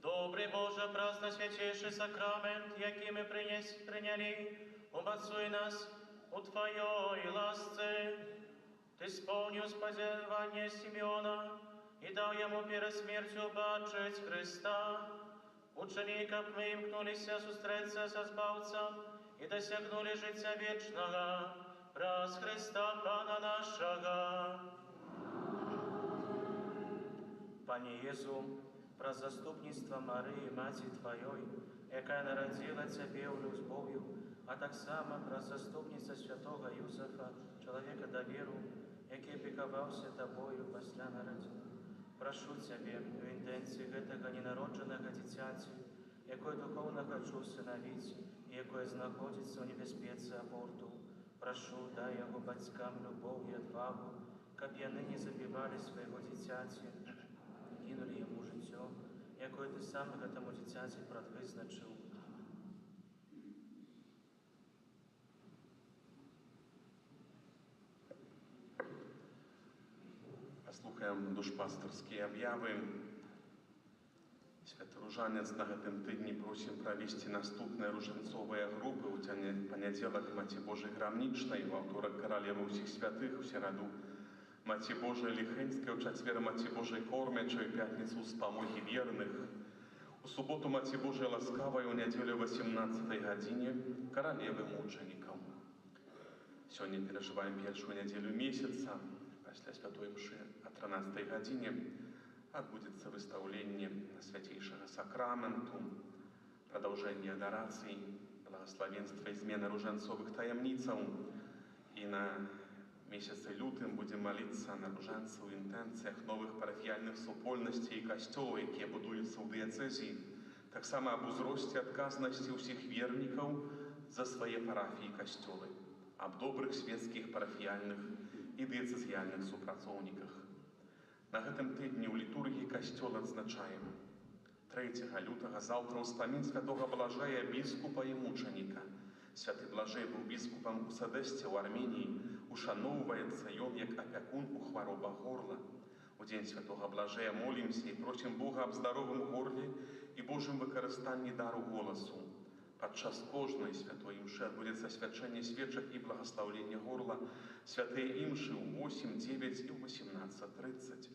Добрый Боже, праздно святейший сакрамент, який ми приняли, умацуй нас у Твоей ласце. Ты исполнил сподевание Симеона и дал ему перед смертью бачить Христа. Ученикам мы имкнулися зустріться со Збавцем и досягнули життя вечного, праз Христа Пана нашего. Пане Єсу, про заступництво Марії, Маті Твоєї, яка народила Тебе у любов'ю, а так само про заступництво святого Юзефа, чоловіка довіру, який піклувався Тобою після народження. Прошу Тебе в інтенції гэтага ненародженого дитяті, якое духовно хочу усиновить і якое знаходиться у небезпеці аборту. Прошу, дай його батькам любов і відвагу, каб яны не забивали свого дитяті, кинули йому життя, якое Ти сам гэтаму дитяті предвизначив. Слухаем душпастырскія аб'явы. Святаружанец на гэтым тыдні просім правесці наступныя ружанцовыя групы ў панядзелак Маці Божай Грамнічнай, у аўторак Каралевы ўсіх святых, у сераду Маці Божай Ліхэнскай, у чацвер Маці Божай Кормячай, у пятніцу Спамогі верных, у суботу Маці Божай Ласкавай, у нядзелю 18 гадзіне Каралевы мучанікаў. Сёння перажываем першую нядзелю месяца. Пасля святой мшы о 13 гадзіне адбудзецца выстаўленне свяцейшага сакраменту, прадаўжэнне адарацый, благословенства і змена ружанцовых таямніцаў. І на месяцы лютым будзем маліцца на ружанцы ў інтэнцыях новых парафіяльных супольнасцей і касцёлаў, якія будуюцца ў дыяцэзіі, таксама аб узросце адказнасці ўсіх вернікаў за свае парафіі і касцёлы, аб добрых свецкіх парафіяльных і дыяцэзіяльных супрацоўніках. На гэтым тыдні ў літургіі касцёл адзначаем 3 лютага заўтра ўспамін святога Блажэя, біскупа і мучаніка. Святы Блажэй быў біскупам у Садэсце ў Арменіі, ушаноўваецца ён як апякун у хваробах горла. У дзень святога Блажэя молімся і просім Бога аб здаровым горле і Божым выкарыстанні дару голасу. Падчас кожнай святой імшы адбудзецца свячэнне свечак і благаслаўленне горла, святыя імшы ў 8, 9 і ў 18:30.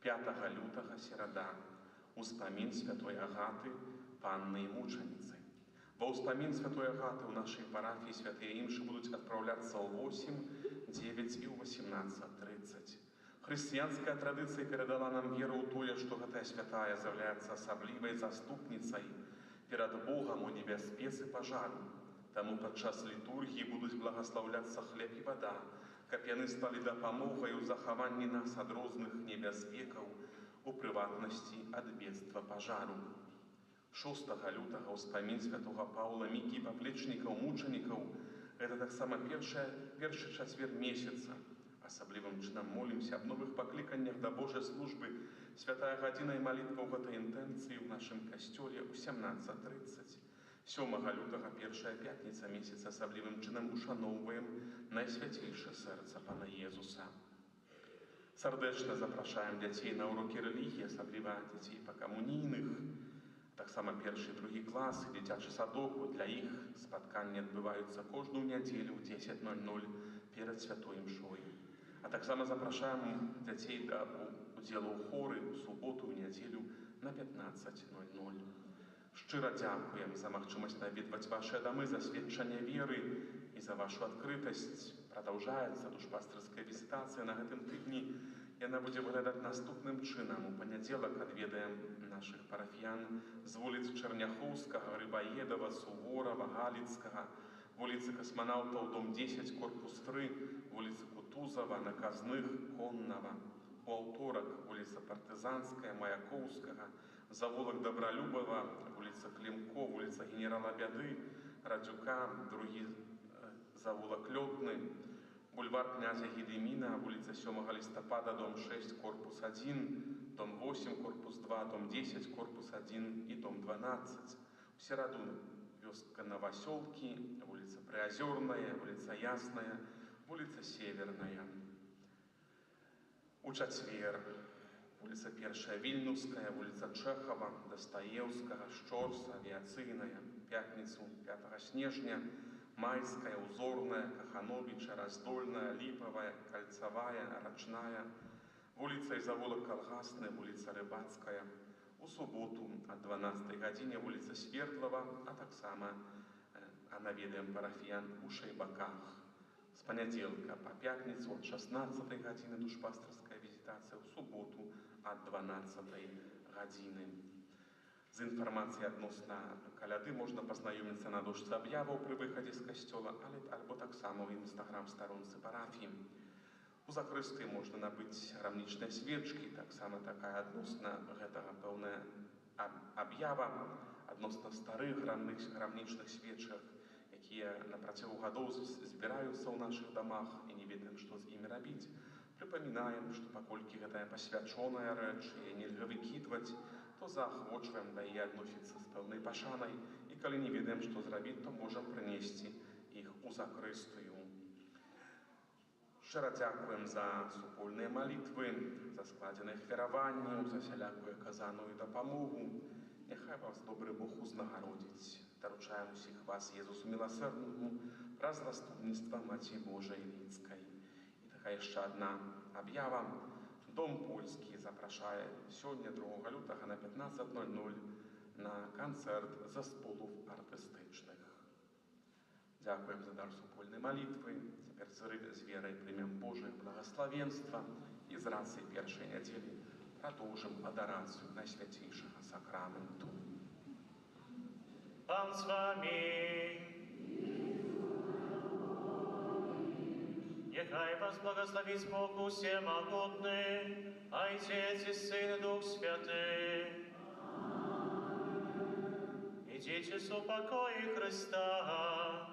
5 лютага серада успамін святой Агаты, панны і мучаніцы. Ва ўспамін святой Агаты ў нашай парафіі святыя імшы будуць адпраўляцца ў 8, 9 і ў 18:30. Хрысціянская традыцыя перадала нам веру ў тое, што гэтая святая з'яўляецца асаблівай заступніцай перад Богам у небяспецы пажару. Таму падчас літургіі будуць благаслаўляцца хлеб і вада, каб яны сталі дапамогай у захаванні нас ад розных небяспекаў, у прыватнасці ад бедства пажару. 6 лютага ўспамін святога Паўла, Мікі, паплечнікаў, мучанікаў. Гэта таксама першы чацвер месяца. Асаблівым чынам молімся аб новых пакліканнях да Божай службы. Святая гадзіна і малітва ў гэтай інтэнцыі ў нашым касцёле ў 17:30. 7 лютага, першая пятніца месяца, асаблівым чынам ушаноўваем найсвяцейшае сэрца Пана Езуса. Сардэчна запрашаем дзяцей на урокі рэлігіі, асабліва дзяцей пакамунійных. Таксама першы і другі клас, дзіцячы садок. Для іх спатканні адбываюцца кожную нядзелю ў 10:00 перад святой імшой. А таксама запрашаем дзяцей да удзелу ў хоры ў суботу і нядзелю на 15:00. Шчыра дзякуем за магчымасць наведваць вашыя дамы, за сведчанне веры і за вашу адкрытасць. Прадаўжаецца душпастырская візітацыя на гэтым тыдні. Яна будзе выглядаць наступным чынам. У панядзелак адведаем нашых парафіян з вуліц Чарняхоўскага, Рыбаедава, Суворава, Галіцкага, вуліцы Касманаўтаў, дом 10, корпус 3, вуліцы Кутузава, Наказных, Коннава. У аўторак вуліца Партызанская, Маякоўскага, завулак Добралюбава, вуліца Клімко, вуліца Генерала Бяды, Радзюка, другі завулак Лётны, бульвар князя Гедеміна, вуліца 7 лістапада, дом 6, корпус 1, дом 8, корпус 2, дом 10, корпус 1 і дом 12. У сераду вёска Новосёлкі, вуліца Прыазёрная, вуліца Ясная, вуліца Северная. У чацвер улица Первая Вильнюсская, улица Чехова, Достоевского, Щорса, Авиацийная, Пятницу, 5 снежня, Майская, Узорная, Кахановича, Раздольная, Липовая, Кольцевая, Рачная, улица Изавола Колгасная, улица Рыбацкая, у суботу от 12 гадзіне улица Свердлова, а так само наведаем парафіян у Шайбаках. С понедельника по пятницу от 16 гадзіны душпастерская визитация, в субботу от 12 гадзіны. З інфармацыяй адносна каляды можна пазнаёміцца на дошцы аб'яваў пры выхадзе з касцёла, але таксама ў інстаграм-старонцы парафіі. У закрысты можна набыць грамнічныя свечкі, таксама такая адносна гэтага пэўная аб'ява адносна старых грамнічных свечак, якія на працягу гадоў збіраюцца ў нашых дамах і не ведаем, што з імі рабіць. Прыпамінаем, што паколькі гэтая пасвячоная рэч, яе нельга выкідваць, то заахвочваем да яе адносіцца з пэўнай пашанай, і калі не ведаем, што зрабіць, то можам прынесці іх у закрыстую. Шчыра дзякуем за супольныя малітвы, за складзеныя ахвяраванні, за сялякую аказаную дапамогу. Няхай вас добры Бог узнагародзіць. Даручаем усіх вас Езусу міласэрнаму праз заступніцтва Маці Божай Лідскай. І такая яшчэ адна аб'ява. Дом польскі запрашае сёння 2 лютага на 15:00 на канцэрт заспеваў артыстычных. Дзякуем за дар супольнай малітвы. Цяпер з верай прымем Божае благаславенства і з рацыі першай нядзелі продолжим адорацию Найсвятейшего Сакраменту. Пан с вами. Нехай вас благословит Бог всемогутный, Отец и Сын и Дух Святый. Идите с упокоя Христа.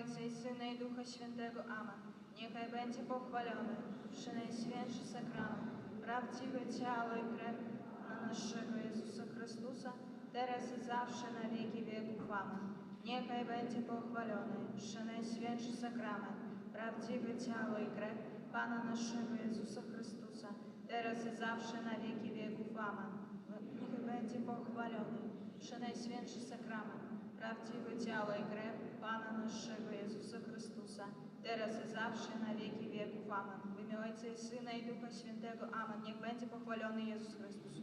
Отця і Сина, і Духа Святого. Амин. niechaj będzie pochwalony przy Najświętszy Sakrament, prawdziwe ciało i krew na naszego Jezusa Chrystusa, teraz i zawsze na wieki wieków. Amen. Niechaj będzie pochwalony przy Najświętszy Sakrament, prawdziwe ciało i krew Pana naszego Jezusa Chrystusa, teraz i zawsze na wieki wieków. Amen. Niechaj będzie pochwalony przy Najświętszy Sakrament, prawdziwe ciało i krew Pana naszego Jezusa Chrystusa, teraz i zawsze na wieki wieków. Amen. W imię Ojca i Syna i Ducha Świętego. Amen. Niech będzie pochwalony Jezus Chrystus.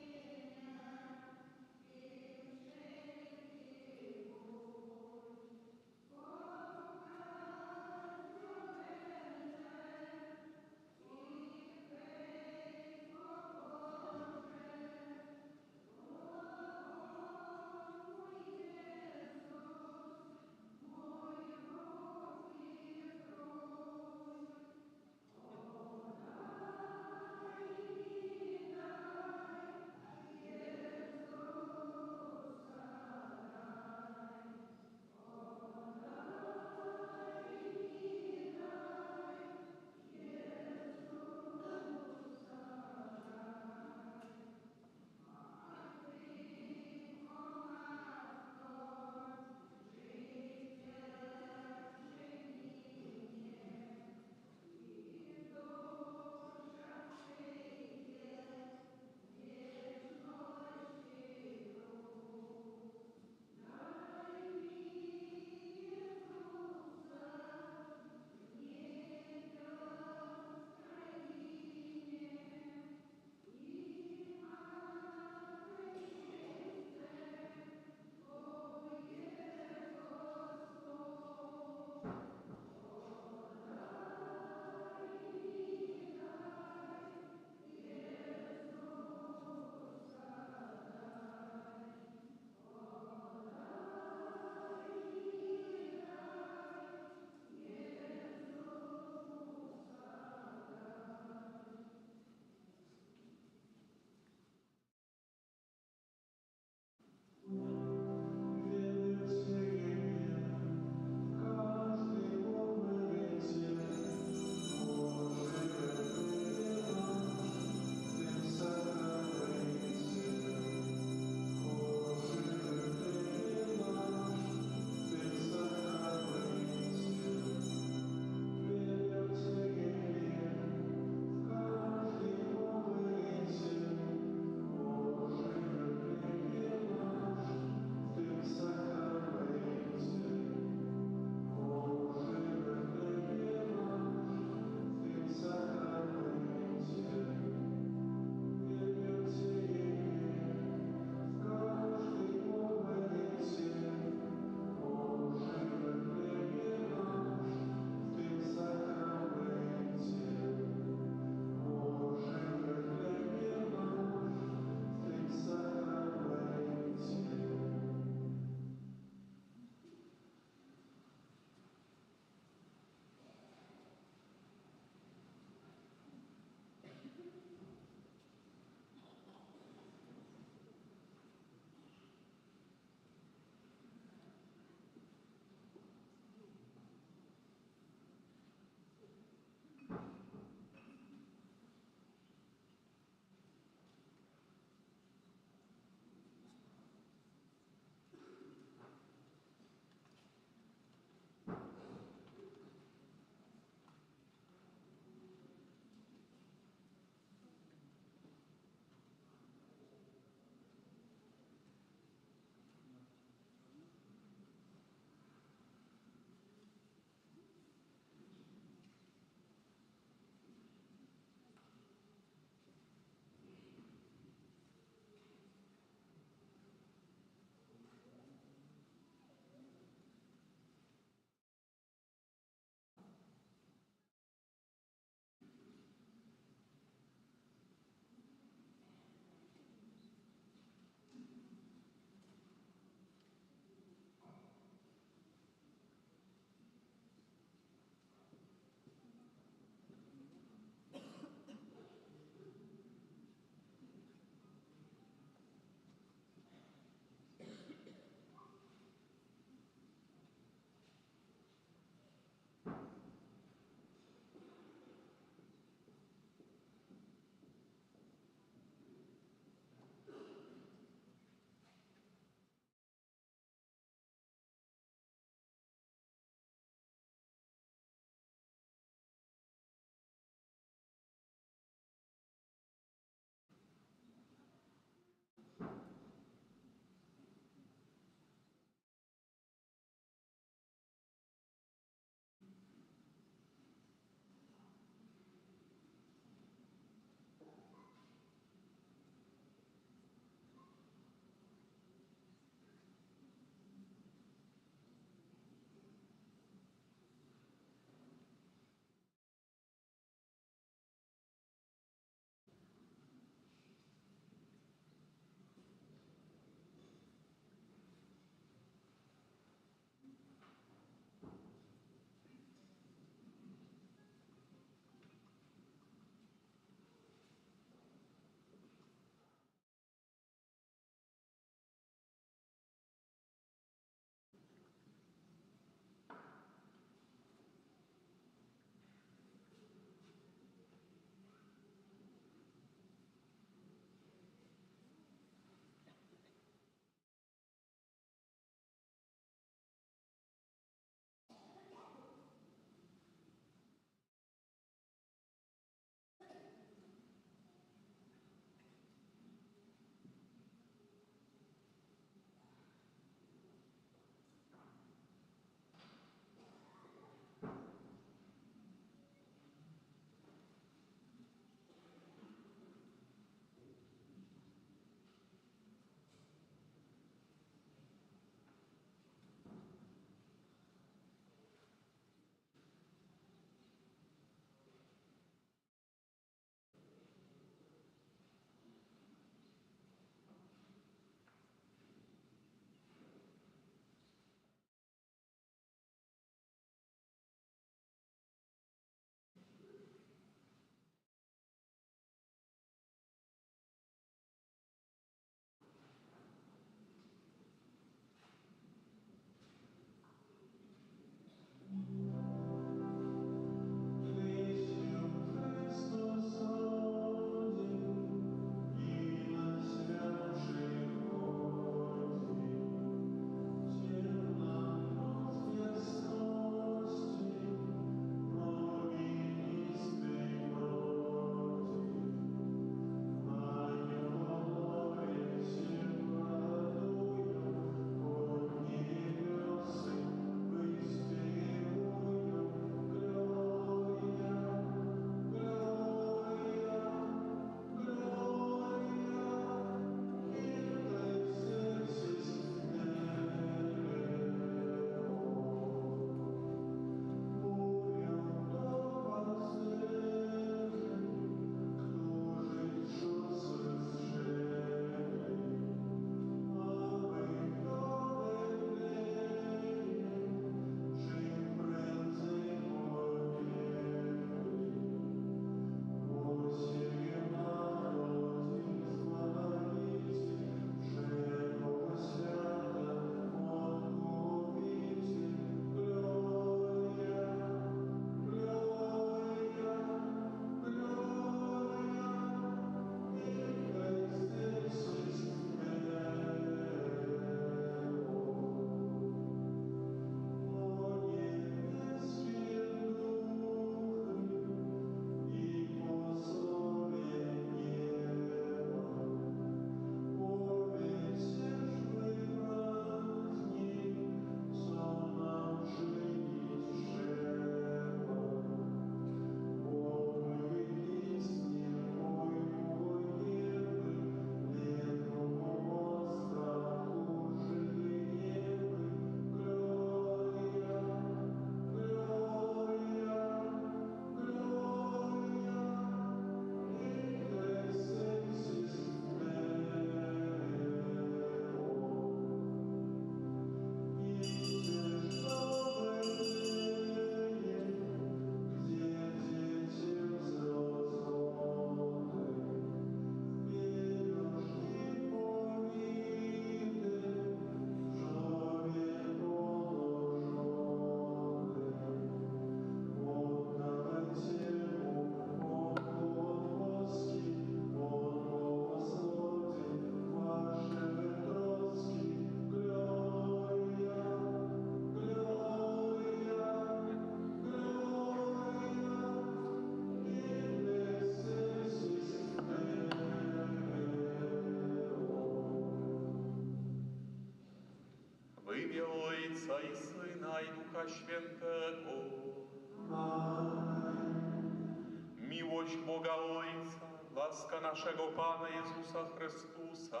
Boga Ojca, łaska naszego Pana Jezusa Chrystusa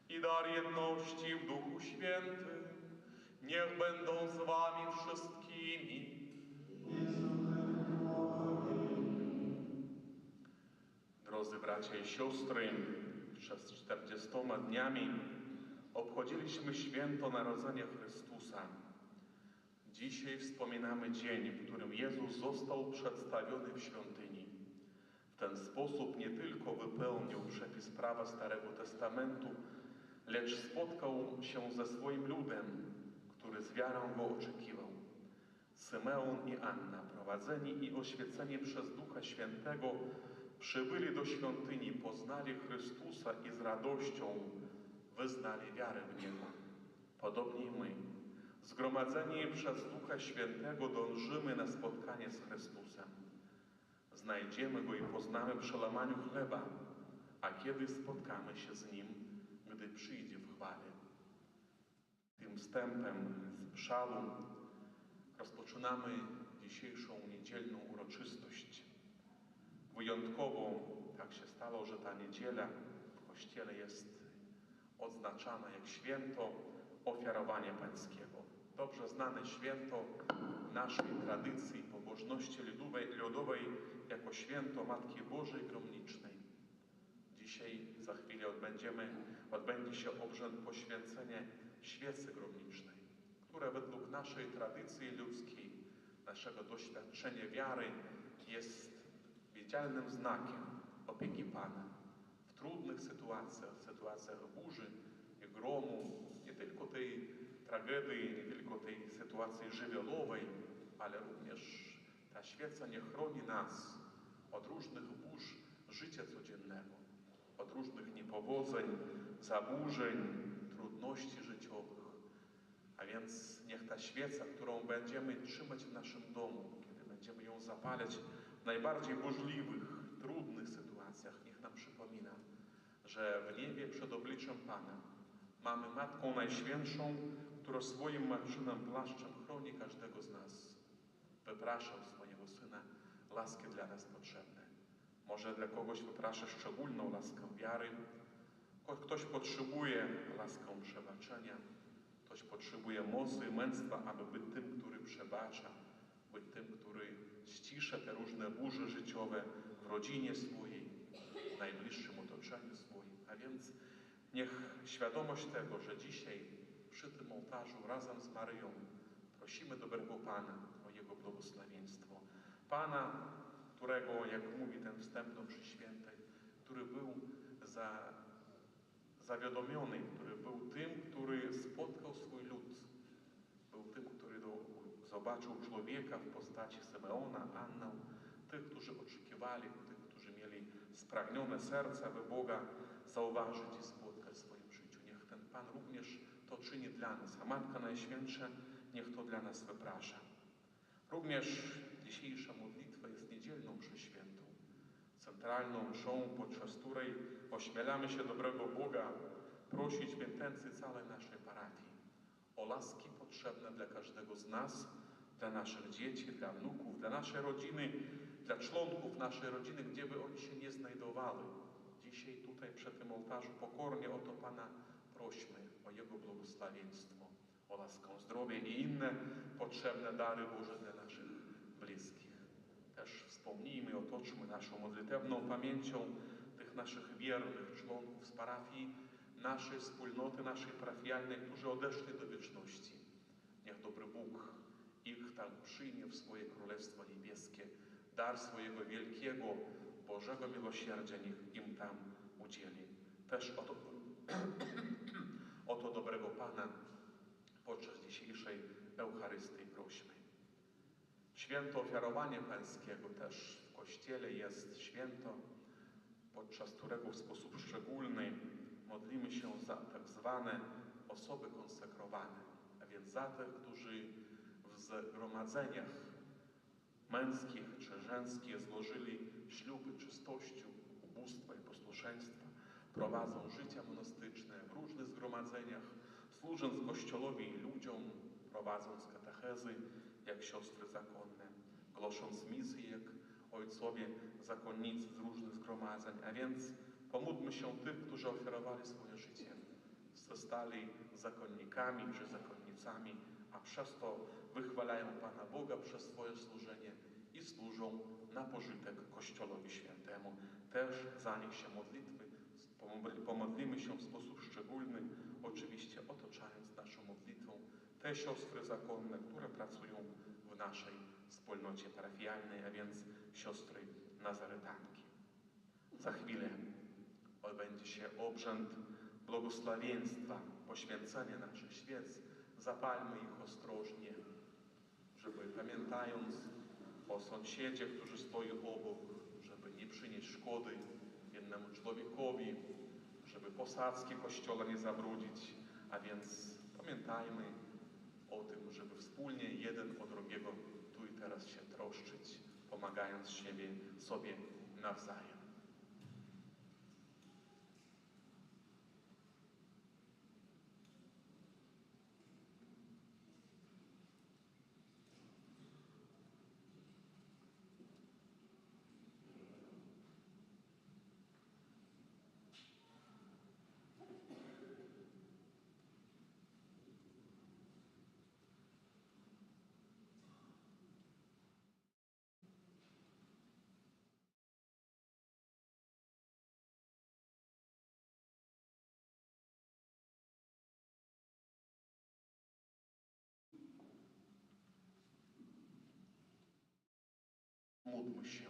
i dar jedności w Duchu Świętym, niech będą z wami wszystkimi. Drodzy bracia i siostry, przez 40 dniami obchodziliśmy święto Narodzenia Chrystusa. Dzisiaj wspominamy dzień, w którym Jezus został przedstawiony w świątyni. W ten sposób nie tylko wypełnił przepis prawa Starego Testamentu, lecz spotkał się ze swoim ludem, który z wiarą go oczekiwał. Symeon i Anna, prowadzeni i oświeceni przez Ducha Świętego, przybyli do świątyni, poznali Chrystusa i z radością wyznali wiarę w Niego. Podobnie i my, zgromadzeni przez Ducha Świętego, dążymy na spotkanie z Chrystusem. Znajdziemy Go i poznamy przy łamaniu chleba, a kiedy spotkamy się z Nim, gdy przyjdzie w chwale. Tym wstępem z psalmu rozpoczynamy dzisiejszą niedzielną uroczystość. Wyjątkowo tak się stało, że ta niedziela w Kościele jest odznaczana jak święto ofiarowania pańskiego. Dobrze znane święto naszej tradycji pobożności ludowej jako święto Matki Bożej Gromnicznej. Dzisiaj za chwilę odbędzie się obrzęd poświęcenia świecy gromnicznej, która według naszej tradycji ludzkiej, naszego doświadczenia wiary jest widzialnym znakiem opieki Pana w trudnych sytuacjach burzy i gromu, nie tylko tej tragedii, nie tylko tej sytuacji żywiołowej, ale również ta świeca nie chroni nas od różnych burz życia codziennego, od różnych niepowodzeń, zaburzeń, trudności życiowych. A więc niech ta świeca, którą będziemy trzymać w naszym domu, kiedy będziemy ją zapalać w najbardziej burzliwych, trudnych sytuacjach, niech nam przypomina, że w niebie przed obliczem Pana mamy Matką Najświętszą, która swoim matczynym płaszczem chroni każdego z nas. Wypraszał swojego Syna łaski dla nas potrzebne. Może dla kogoś wyprasza szczególną laskę wiary, ktoś potrzebuje laskę przebaczenia, ktoś potrzebuje mocy i męstwa, aby być tym, który przebacza, być tym, który ścisza te różne burze życiowe w rodzinie swojej, w najbliższym otoczeniu swoim. A więc niech świadomość tego, że dzisiaj przy tym ołtarzu razem z Maryją prosimy dobrego Pana o Jego błogosławieństwo. Pana, którego, jak mówi ten wstęp do mszy świętej, który był zawiadomiony, który był tym, który spotkał swój lud. Był tym, który zobaczył człowieka w postaci Symeona, Annę, tych, którzy oczekiwali, tych, którzy mieli spragnione serca, aby Boga zauważyć i spotkać w swoim życiu. Niech ten Pan również to czyni dla nas, a Matka Najświętsza niech to dla nas wyprasza. Również dzisiejsza modlitwa jest niedzielną mszę świętą, centralną mszą, podczas której ośmielamy się dobrego Boga prosić w intencji całej naszej parafii o łaski potrzebne dla każdego z nas, dla naszych dzieci, dla wnuków, dla naszej rodziny, dla członków naszej rodziny, gdzieby oni się nie znajdowali. Dzisiaj tutaj przy tym ołtarzu pokornie o to Pana prośmy, o Jego błogosławieństwo, o łaskę zdrowia i inne potrzebne dary Boże dla naszych bliskich. Też wspomnijmy, otoczmy naszą modlitewną pamięcią tych naszych wiernych członków z parafii, naszej wspólnoty, naszej parafialnej, którzy odeszli do wieczności. Niech dobry Bóg ich tam przyjmie w swoje Królestwo Niebieskie, dar swojego wielkiego, Bożego miłosierdzia niech im tam udzieli. Też o to dobrego Pana podczas dzisiejszej Eucharystii prośmy. Święto ofiarowania pańskiego też w Kościele jest święto, podczas którego w sposób szczególny modlimy się za tak zwane osoby konsekrowane, a więc za tych, którzy w zgromadzeniach męskich czy żeńskich złożyli śluby czystości, ubóstwa i posłuszeństwa, prowadzą życia monastyczne w różnych zgromadzeniach, służąc Kościołowi i ludziom, prowadząc katechezy jak siostry zakonne, głosząc misję jak ojcowie zakonnicy z różnych zgromadzeń. A więc pomódlmy się tych, którzy ofiarowali swoje życie, zostali zakonnikami czy zakonnicami, a przez to wychwalają Pana Boga przez swoje służenie i służą na pożytek Kościołowi Świętemu. Też za nich się pomodlimy się w sposób szczególny, oczywiście otaczając naszą modlitwą te siostry zakonne, które pracują w naszej wspólnocie parafialnej, a więc siostry nazaretanki. Za chwilę odbędzie się obrzęd błogosławieństwa, poświęcenie naszych świec. Zapalmy ich ostrożnie, żeby pamiętając o sąsiedzie, który stoi obok, żeby nie przynieść szkody innemu człowiekowi, żeby posadzki kościoła nie zabrudzić, a więc pamiętajmy o tym, żeby wspólnie jeden o drugiego tu i teraz się troszczyć, pomagając sobie nawzajem. Módlmy się.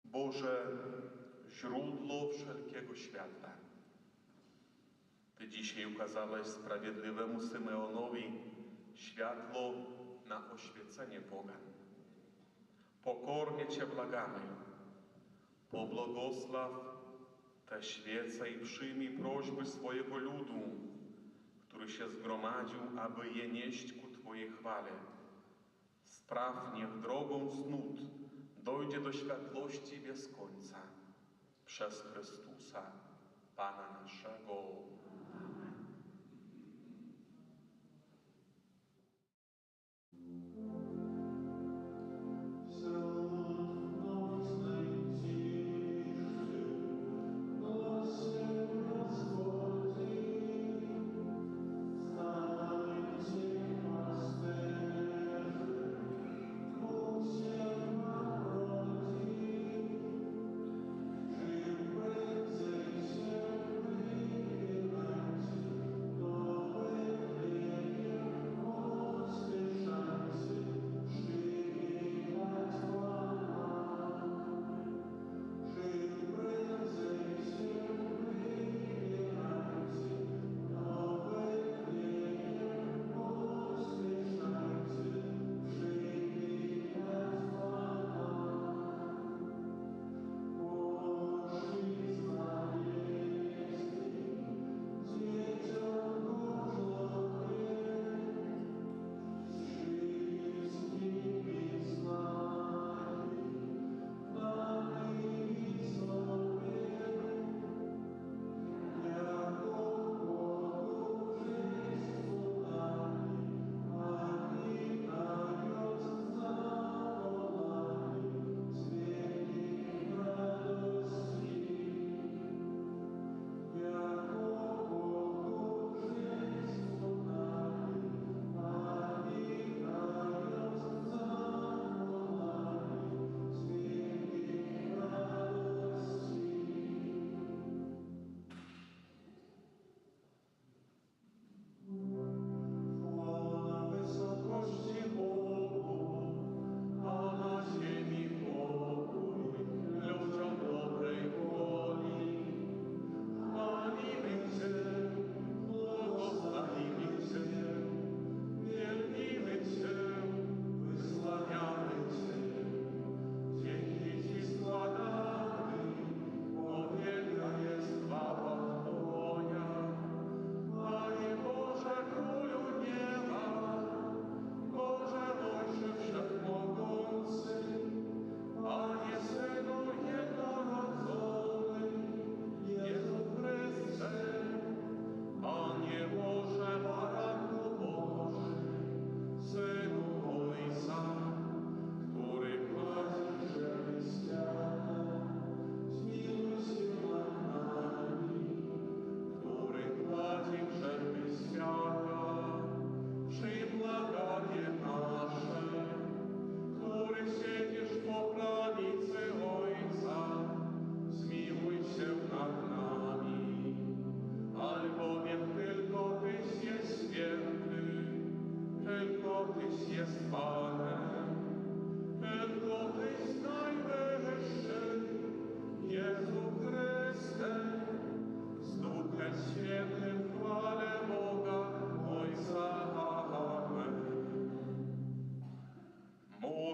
Boże, źródło wszelkiego światła, Ty dzisiaj ukazałeś sprawiedliwemu Symeonowi światło na oświecenie pogan. Pokornie Cię błagamy, pobłogosław te świece i przyjmij prośby swojego ludu, który się zgromadził, aby je nieść ku Twojej chwale. Spraw, niech drogą cnót dojdzie do światłości bez końca. Przez Chrystusa, Pana naszego.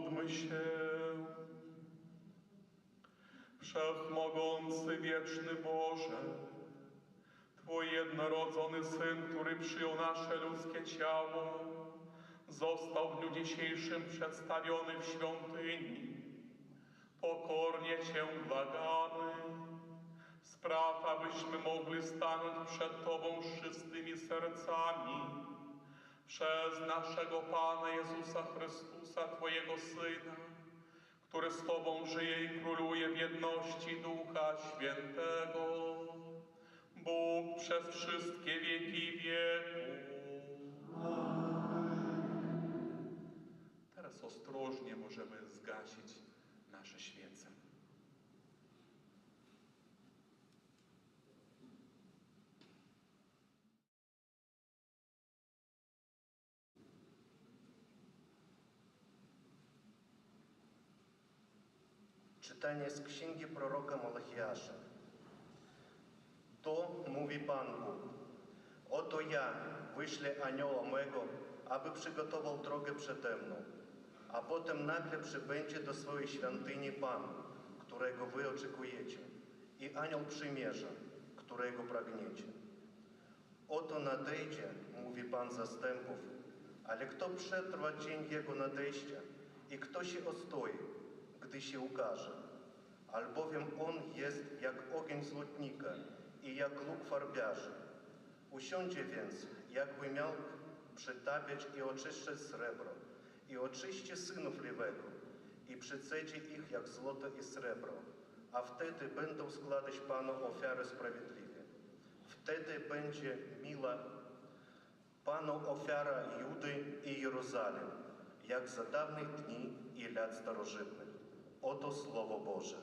Módlmy się. Wszechmogący, wieczny Boże, Twój jednorodzony Syn, który przyjął nasze ludzkie ciało, został w dniu dzisiejszym przedstawiony w świątyni. Pokornie Cię błagamy, spraw, abyśmy mogli stanąć przed Tobą z czystymi sercami, przez naszego Pana Jezusa Chrystusa, Twojego Syna, który z Tobą żyje i króluje w jedności Ducha Świętego, Bóg przez wszystkie wieki wieków. Teraz ostrożnie możemy zgasić nasze świece. Czytanie z księgi proroka Malachiasza. To mówi Pan Bóg. Oto ja wyślę anioła mego, aby przygotował drogę przede mną, a potem nagle przybędzie do swojej świątyni Pan, którego wy oczekujecie, i anioł przymierza, którego pragniecie. Oto nadejdzie, mówi Pan zastępów, ale kto przetrwa dzień Jego nadejścia i kto się ostoi, gdy się ukaże? Albowiem On jest jak ogień z lutnika i jak luk farbiarzy. Usiądzie więc, jakby miał przetapiać i oczyszczać srebro, i oczyści synów Lewego, i przycedzi ich jak złoto i srebro, a wtedy będą składać Panu ofiary sprawiedliwe. Wtedy będzie miła Panu ofiara Judy i Jeruzalem, jak za dawnych dni i lat starożytnych. Oto Słowo Boże.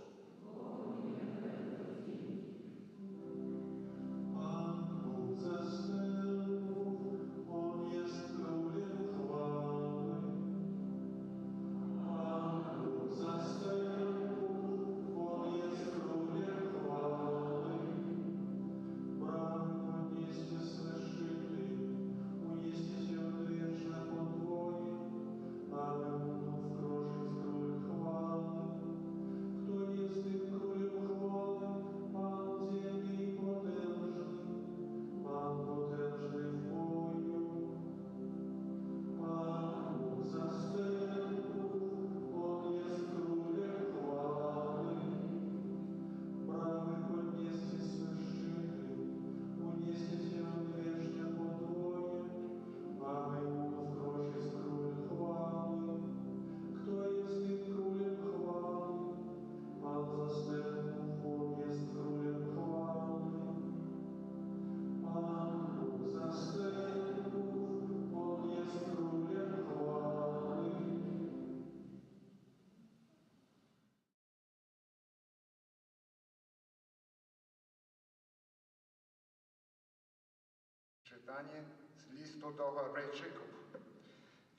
Czytanie z listu do Hebrajczyków.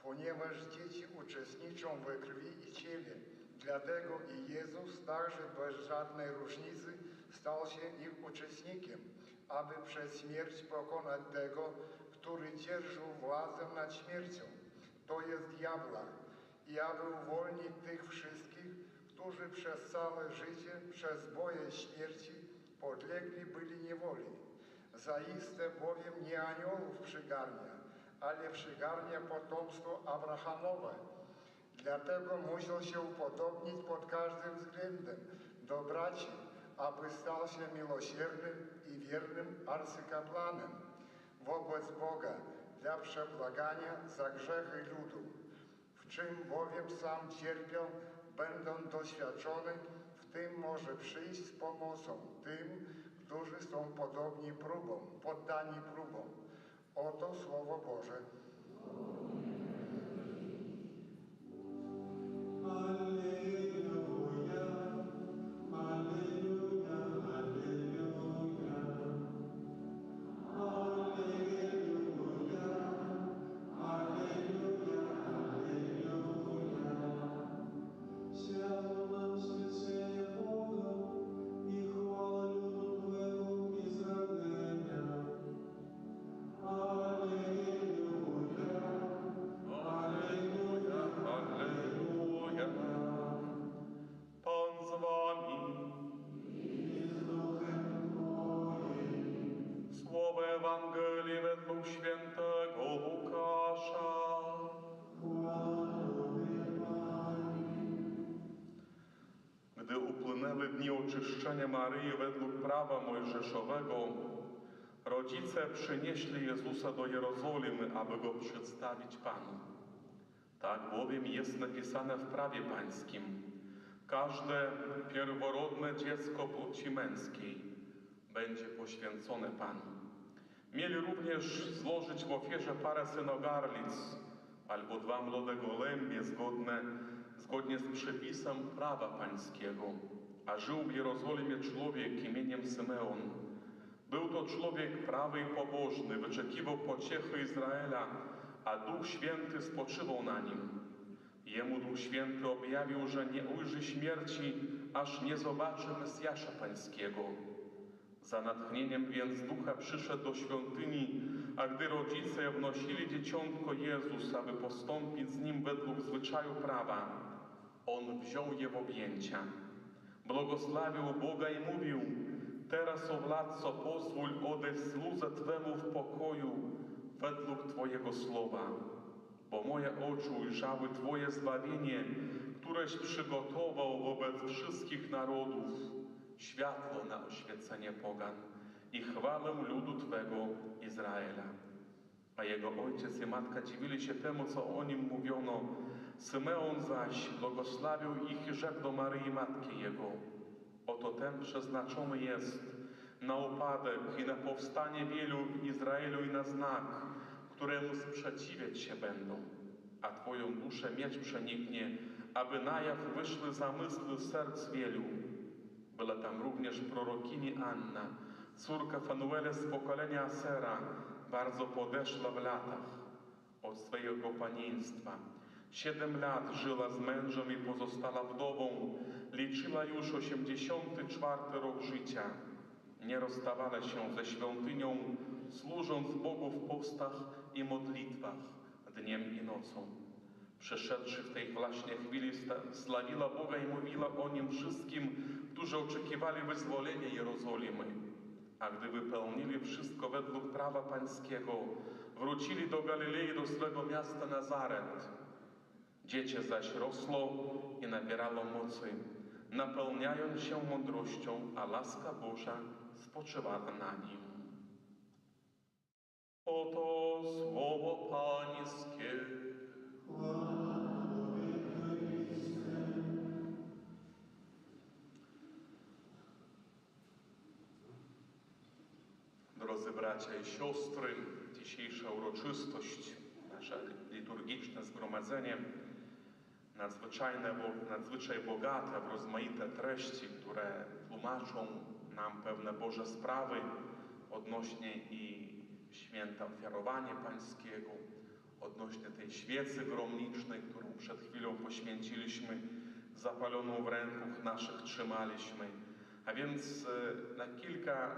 Ponieważ dzieci uczestniczą we krwi i ciele, dlatego i Jezus także bez żadnej różnicy stał się ich uczestnikiem, aby przez śmierć pokonać tego, który dzierżył władzę nad śmiercią, to jest diabła, i aby uwolnić tych wszystkich, którzy przez całe życie, przez boje śmierci podlegli byli niewoli. Zaiste bowiem nie aniołów przygarnia, ale przygarnia potomstwo Abrahamowe. Dlatego musiał się upodobnić pod każdym względem do braci, aby stał się miłosiernym i wiernym arcykapłanem wobec Boga dla przebłagania za grzechy ludu, w czym bowiem sam cierpiał, będąc doświadczony, w tym może przyjść z pomocą tym, którzy są poddani próbom. Oto Słowo Boże. Alleluja, oczyszczenia Maryi według prawa mojżeszowego, rodzice przynieśli Jezusa do Jerozolimy, aby Go przedstawić Panu. Tak bowiem jest napisane w prawie pańskim: każde pierworodne dziecko płci męskiej będzie poświęcone Panu. Mieli również złożyć w ofierze parę synogarlic albo 2 młode gołębie zgodnie z przepisem prawa pańskiego. A żył w Jerozolimie człowiek imieniem Symeon. Był to człowiek prawy i pobożny, wyczekiwał pociechy Izraela, a Duch Święty spoczywał na nim. Jemu Duch Święty objawił, że nie ujrzy śmierci, aż nie zobaczy Mesjasza Pańskiego. Za natchnieniem więc Ducha przyszedł do świątyni, a gdy rodzice wnosili dzieciątko Jezus, aby postąpić z nim według zwyczaju prawa, On wziął je w objęcia. Błogosławił Boga i mówił: teraz, o Władco, pozwól odejść słudze Twemu w pokoju według Twojego słowa, bo moje oczy ujrzały Twoje zbawienie, któreś przygotował wobec wszystkich narodów, światło na oświecenie pogan i chwałę ludu Twego Izraela. A jego ojciec i matka dziwili się temu, co o nim mówiono. Symeon zaś błogosławił ich i rzekł do Maryi, matki jego: oto ten przeznaczony jest na upadek i na powstanie wielu w Izraelu i na znak, któremu sprzeciwiać się będą. A Twoją duszę miecz przeniknie, aby na jaw wyszły zamysły serc wielu. Była tam również prorokini Anna, córka Fanuele z pokolenia Asera, bardzo podeszła w latach od swojego panieństwa. 7 lat żyła z mężem i pozostała wdową. Liczyła już 84 rok życia. Nie rozstawała się ze świątynią, służąc Bogu w postach i modlitwach dniem i nocą. Przyszedłszy w tej właśnie chwili, sławiła Boga i mówiła o Nim wszystkim, którzy oczekiwali wyzwolenia Jerozolimy. A gdy wypełnili wszystko według prawa pańskiego, wrócili do Galilei, do swego miasta Nazaret. Dziecię zaś rosło i nabierało mocy, napełniając się mądrością, a łaska Boża spoczywała na nim. Oto słowo Pańskie. Drodzy bracia i siostry, dzisiejsza uroczystość, nasze liturgiczne zgromadzenie, nadzwyczaj bogate w rozmaite treści, które tłumaczą nam pewne Boże sprawy odnośnie i święta ofiarowania pańskiego, odnośnie tej świecy gromnicznej, którą przed chwilą poświęciliśmy, zapaloną w rękach naszych trzymaliśmy. A więc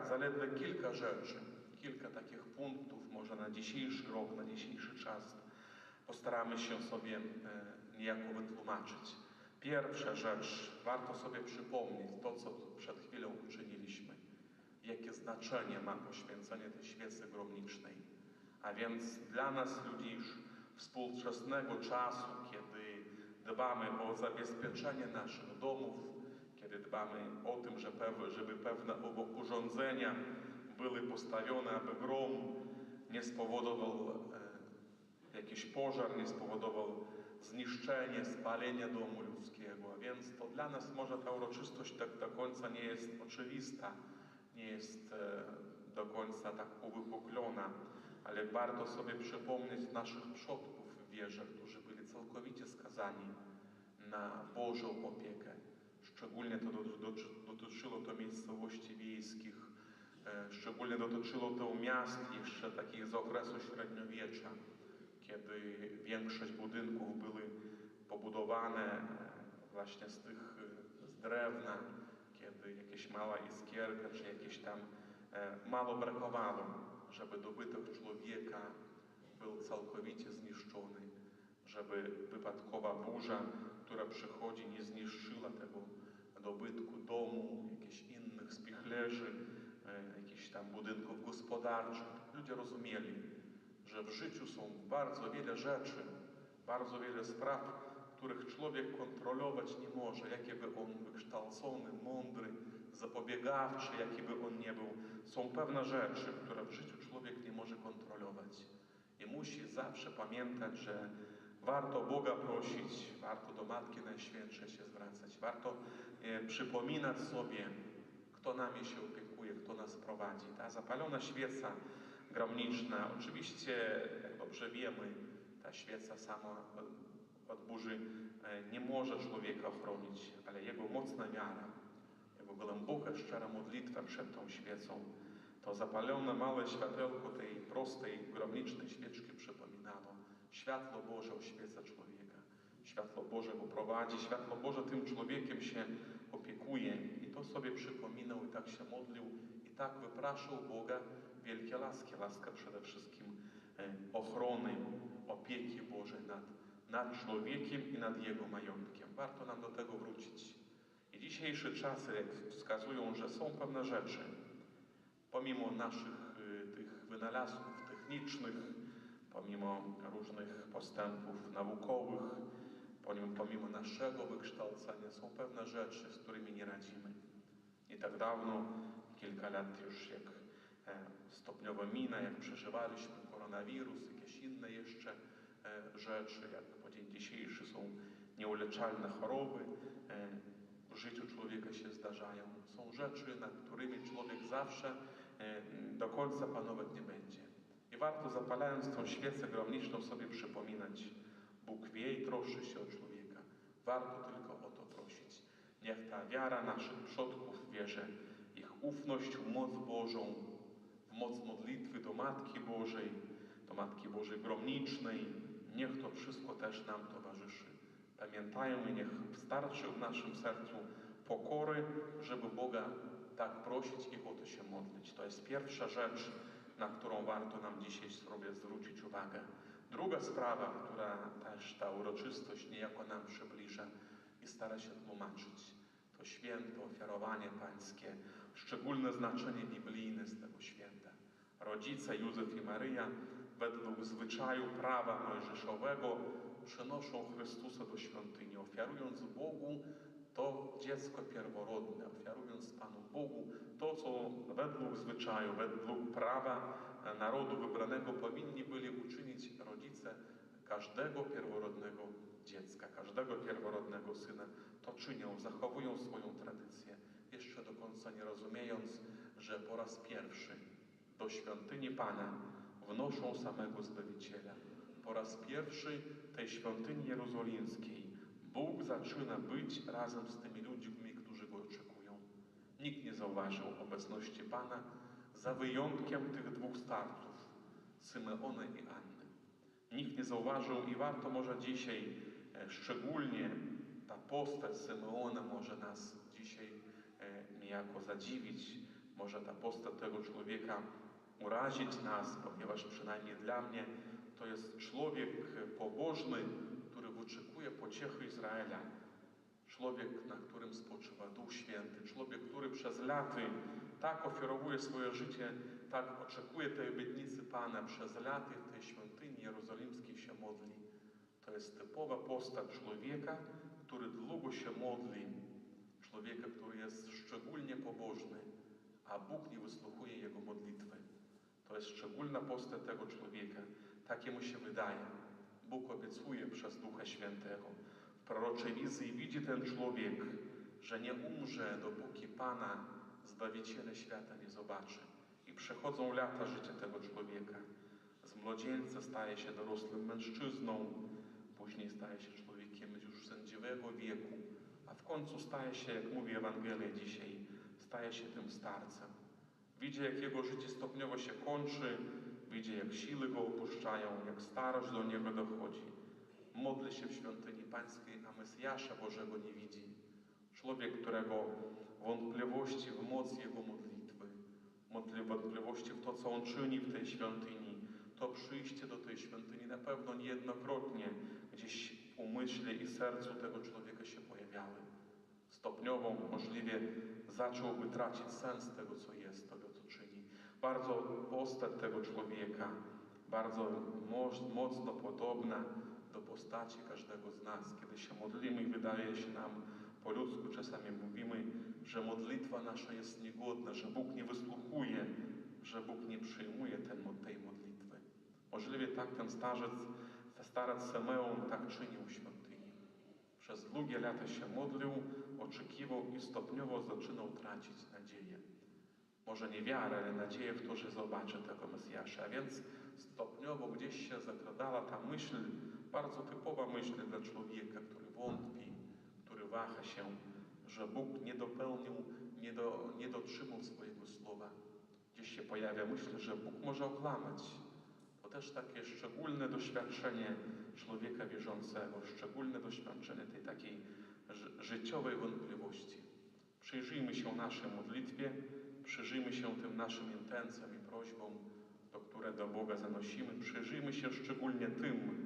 zaledwie kilka rzeczy, kilka takich punktów może na dzisiejszy rok, na dzisiejszy czas postaramy się sobie niejako wytłumaczyć. Pierwsza rzecz, warto sobie przypomnieć to, co przed chwilą uczyniliśmy. Jakie znaczenie ma poświęcenie tej świecy gromnicznej. A więc dla nas, ludzi współczesnego czasu, kiedy dbamy o zabezpieczenie naszych domów, kiedy dbamy o tym, żeby pewne urządzenia były postawione, aby grom nie spowodował jakiś pożar, nie spowodował zniszczenie, spalenia domu ludzkiego. A więc to dla nas może ta uroczystość tak do końca nie jest oczywista, nie jest do końca tak uwypuklona, ale warto sobie przypomnieć naszych przodków w wierze, którzy byli całkowicie skazani na Bożą opiekę. Szczególnie to dotyczyło to miejscowości wiejskich, szczególnie dotyczyło to miast jeszcze takich z okresu średniowiecza, kiedy większość budynków były pobudowane właśnie z drewna, kiedy jakieś mała iskierka, czy jakieś tam mało brakowało, żeby dobytek człowieka był całkowicie zniszczony, żeby wypadkowa burza, która przychodzi, nie zniszczyła tego dobytku domu, jakichś innych spichlerzy, jakichś tam budynków gospodarczych. Ludzie rozumieli, że w życiu są bardzo wiele rzeczy, bardzo wiele spraw, których człowiek kontrolować nie może, jaki by on wykształcony, mądry, zapobiegawczy, jaki by on nie był. Są pewne rzeczy, które w życiu człowiek nie może kontrolować. I musi zawsze pamiętać, że warto Boga prosić, warto do Matki Najświętszej się zwracać, warto przypominać sobie, kto nami się opiekuje, kto nas prowadzi. Ta zapalona świeca gromniczna, oczywiście, jak dobrze wiemy, ta świeca sama od burzy nie może człowieka ochronić, ale jego mocna wiara, jego głęboka, szczera modlitwa przed tą świecą, to zapalone małe światełko tej prostej, gromnicznej świeczki przypominało. Światło Boże oświeca człowieka. Światło Boże go prowadzi, światło Boże tym człowiekiem się opiekuje. I to sobie przypominał i tak się modlił i tak wypraszał Boga wielkie łaski. Łaska przede wszystkim ochrony, opieki Bożej nad człowiekiem i nad jego majątkiem. Warto nam do tego wrócić. I dzisiejsze czasy jak wskazują, że są pewne rzeczy, pomimo naszych tych wynalazków technicznych, pomimo różnych postępów naukowych, pomimo naszego wykształcenia, są pewne rzeczy, z którymi nie radzimy. Nie tak dawno, kilka lat już jak stopniowo mina, jak przeżywaliśmy koronawirus, jakieś inne jeszcze rzeczy, jak po dzień dzisiejszy są nieuleczalne choroby, w życiu człowieka się zdarzają. Są rzeczy, nad którymi człowiek zawsze do końca panować nie będzie. I warto, zapalając tą świecę gromniczną, sobie przypominać, Bóg wie i troszczy się o człowieka. Warto tylko o to prosić. Niech ta wiara naszych przodków w wierze, ich ufność w moc Bożą, w moc modlitwy do Matki Bożej gromnicznej, niech to wszystko też nam towarzyszy. Pamiętajmy, niech starczy w naszym sercu pokory, żeby Boga tak prosić i o to się modlić. To jest pierwsza rzecz, na którą warto nam dzisiaj sobie zwrócić uwagę. Druga sprawa, która też ta uroczystość niejako nam przybliża i stara się tłumaczyć, to święto, ofiarowanie pańskie, szczególne znaczenie biblijne z tego święta. Rodzice Józef i Maryja według zwyczaju prawa mojżeszowego przenoszą Chrystusa do świątyni, ofiarując Bogu to dziecko pierworodne, ofiarując Panu Bogu to, co według zwyczaju, według prawa narodu wybranego powinni byli uczynić rodzice każdego pierworodnego dziecka, każdego pierworodnego syna. To czynią, zachowują swoją tradycję, jeszcze do końca nie rozumiejąc, że po raz pierwszy do świątyni Pana wnoszą samego Zbawiciela. Po raz pierwszy tej świątyni jerozolimskiej Bóg zaczyna być razem z tymi ludźmi, którzy Go oczekują. Nikt nie zauważył obecności Pana, za wyjątkiem tych dwóch starców, Symeona i Anny. Nikt nie zauważył i warto może dzisiaj, szczególnie ta postać Symeona może nas dzisiaj niejako zadziwić, może ta postać tego człowieka urazić nas, ponieważ przynajmniej dla mnie to jest człowiek pobożny, który wyczekuje pociechy Izraela. Człowiek, na którym spoczywa Duch Święty. Człowiek, który przez lata tak ofiarowuje swoje życie, tak oczekuje tej obietnicy Pana. Przez lata w tej świątyni jerozolimskiej się modli. To jest typowa postać człowieka, który długo się modli. Człowieka, który jest szczególnie pobożny, a Bóg nie wysłuchuje jego modlitwy. To jest szczególna postać tego człowieka. Tak mu się wydaje. Bóg obiecuje przez Ducha Świętego. W proroczej wizji widzi ten człowiek, że nie umrze, dopóki Pana, Zbawiciela świata, nie zobaczy. I przechodzą lata życia tego człowieka. Z młodzieńca staje się dorosłym mężczyzną, później staje się człowiekiem już sędziwego wieku, a w końcu staje się, jak mówi Ewangelia dzisiaj, staje się tym starcem. Widzi, jak jego życie stopniowo się kończy, widzi, jak siły go opuszczają, jak starość do niego dochodzi. Modli się w świątyni pańskiej, a Mesjasza Bożego nie widzi. Człowiek, którego wątpliwości w moc jego modlitwy, wątpliwości w to, co on czyni w tej świątyni, to przyjście do tej świątyni na pewno niejednokrotnie gdzieś w umyśle i sercu tego człowieka się pojawiały. Stopniowo możliwie zacząłby tracić sens tego, co jest, tego, co czyni. Bardzo postać tego człowieka, bardzo mocno podobna do postaci każdego z nas. Kiedy się modlimy i wydaje się nam po ludzku, czasami mówimy, że modlitwa nasza jest niegodna, że Bóg nie wysłuchuje, że Bóg nie przyjmuje tej modlitwy. Możliwie tak ten starac Simeon tak czynił w świątyni. Przez długie lata się modlił, oczekiwał i stopniowo zaczynał tracić nadzieję. Może nie wiarę, ale nadzieję w to, że zobaczy tego Mesjasza. A więc stopniowo gdzieś się zakradała ta myśl, bardzo typowa myśl dla człowieka, który wątpi, który waha się, że Bóg nie dopełnił, nie dotrzymał swojego słowa. Gdzieś się pojawia myśl, że Bóg może okłamać. To też takie szczególne doświadczenie człowieka wierzącego, szczególne doświadczenie tej takiej życiowej wątpliwości. Przyjrzyjmy się naszej modlitwie, przyjrzyjmy się tym naszym intencjom i prośbom, które do Boga zanosimy. Przyjrzyjmy się szczególnie tym,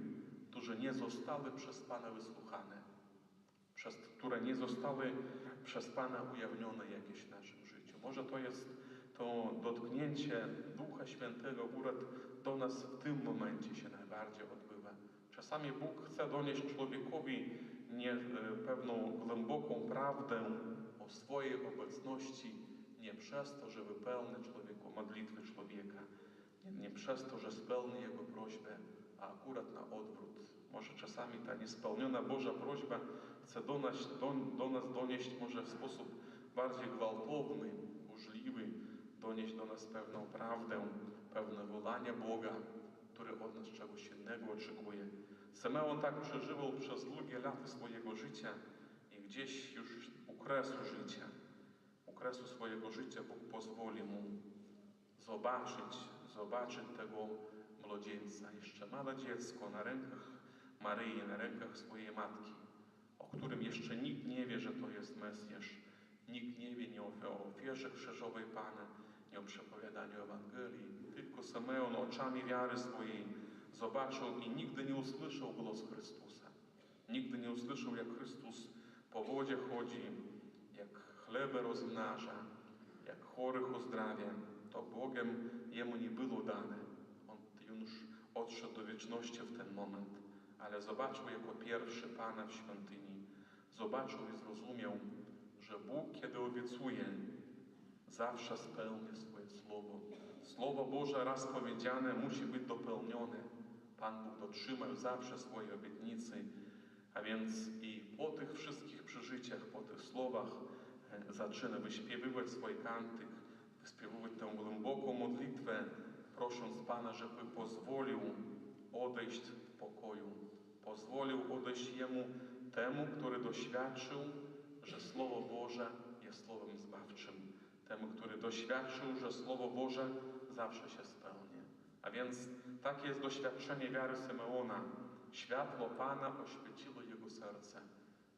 którzy nie zostały przez Pana wysłuchane, które nie zostały przez Pana ujawnione jakieś w naszym życiu. Może to jest to dotknięcie Ducha Świętego akurat do nas w tym momencie się najbardziej odbywa. Czasami Bóg chce donieść człowiekowi pewną głęboką prawdę o swojej obecności, nie przez to, że wypełni człowieku modlitwy człowieka, nie przez to, że spełni jego prośbę, a akurat na odwrót. Może czasami ta niespełniona Boża prośba chce do nas donieść może w sposób bardziej gwałtowny, burzliwy, donieść do nas pewną prawdę, pewne wołanie Boga, który od nas czegoś innego oczekuje. Simeon tak przeżywał przez długie lata swojego życia i gdzieś już u kresu swojego życia Bóg pozwoli mu zobaczyć tego młodzieńca, jeszcze małe dziecko na rękach Maryi, na rękach swojej matki, o którym jeszcze nikt nie wie, że to jest Mesjasz. Nikt nie wie nie o ofierze krzyżowej Pana, nie o przepowiadaniu Ewangelii. Tylko Simeon oczami wiary swojej zobaczył i nigdy nie usłyszał głos Chrystusa. Nigdy nie usłyszał, jak Chrystus po wodzie chodzi, jak chleby rozmnaża, jak chorych uzdrawia. To Bogiem jemu nie było dane. On już odszedł do wieczności w ten moment, ale zobaczył jako pierwszy Pana w świątyni. Zobaczył i zrozumiał, że Bóg, kiedy obiecuje, zawsze spełnia swoje słowo. Słowo Boże raz powiedziane musi być dopełnione. Pan Bóg dotrzymał zawsze swojej obietnicy, a więc i po tych wszystkich przeżyciach, po tych słowach zaczyna wyśpiewywać swój kantyk, wyśpiewywać tę głęboką modlitwę, prosząc Pana, żeby pozwolił odejść w pokoju. Pozwolił odejść temu, który doświadczył, że Słowo Boże jest Słowem zbawczym. Temu, który doświadczył, że Słowo Boże zawsze się spełni. A więc takie jest doświadczenie wiary Simeona. Światło Pana oświeciło jego serce.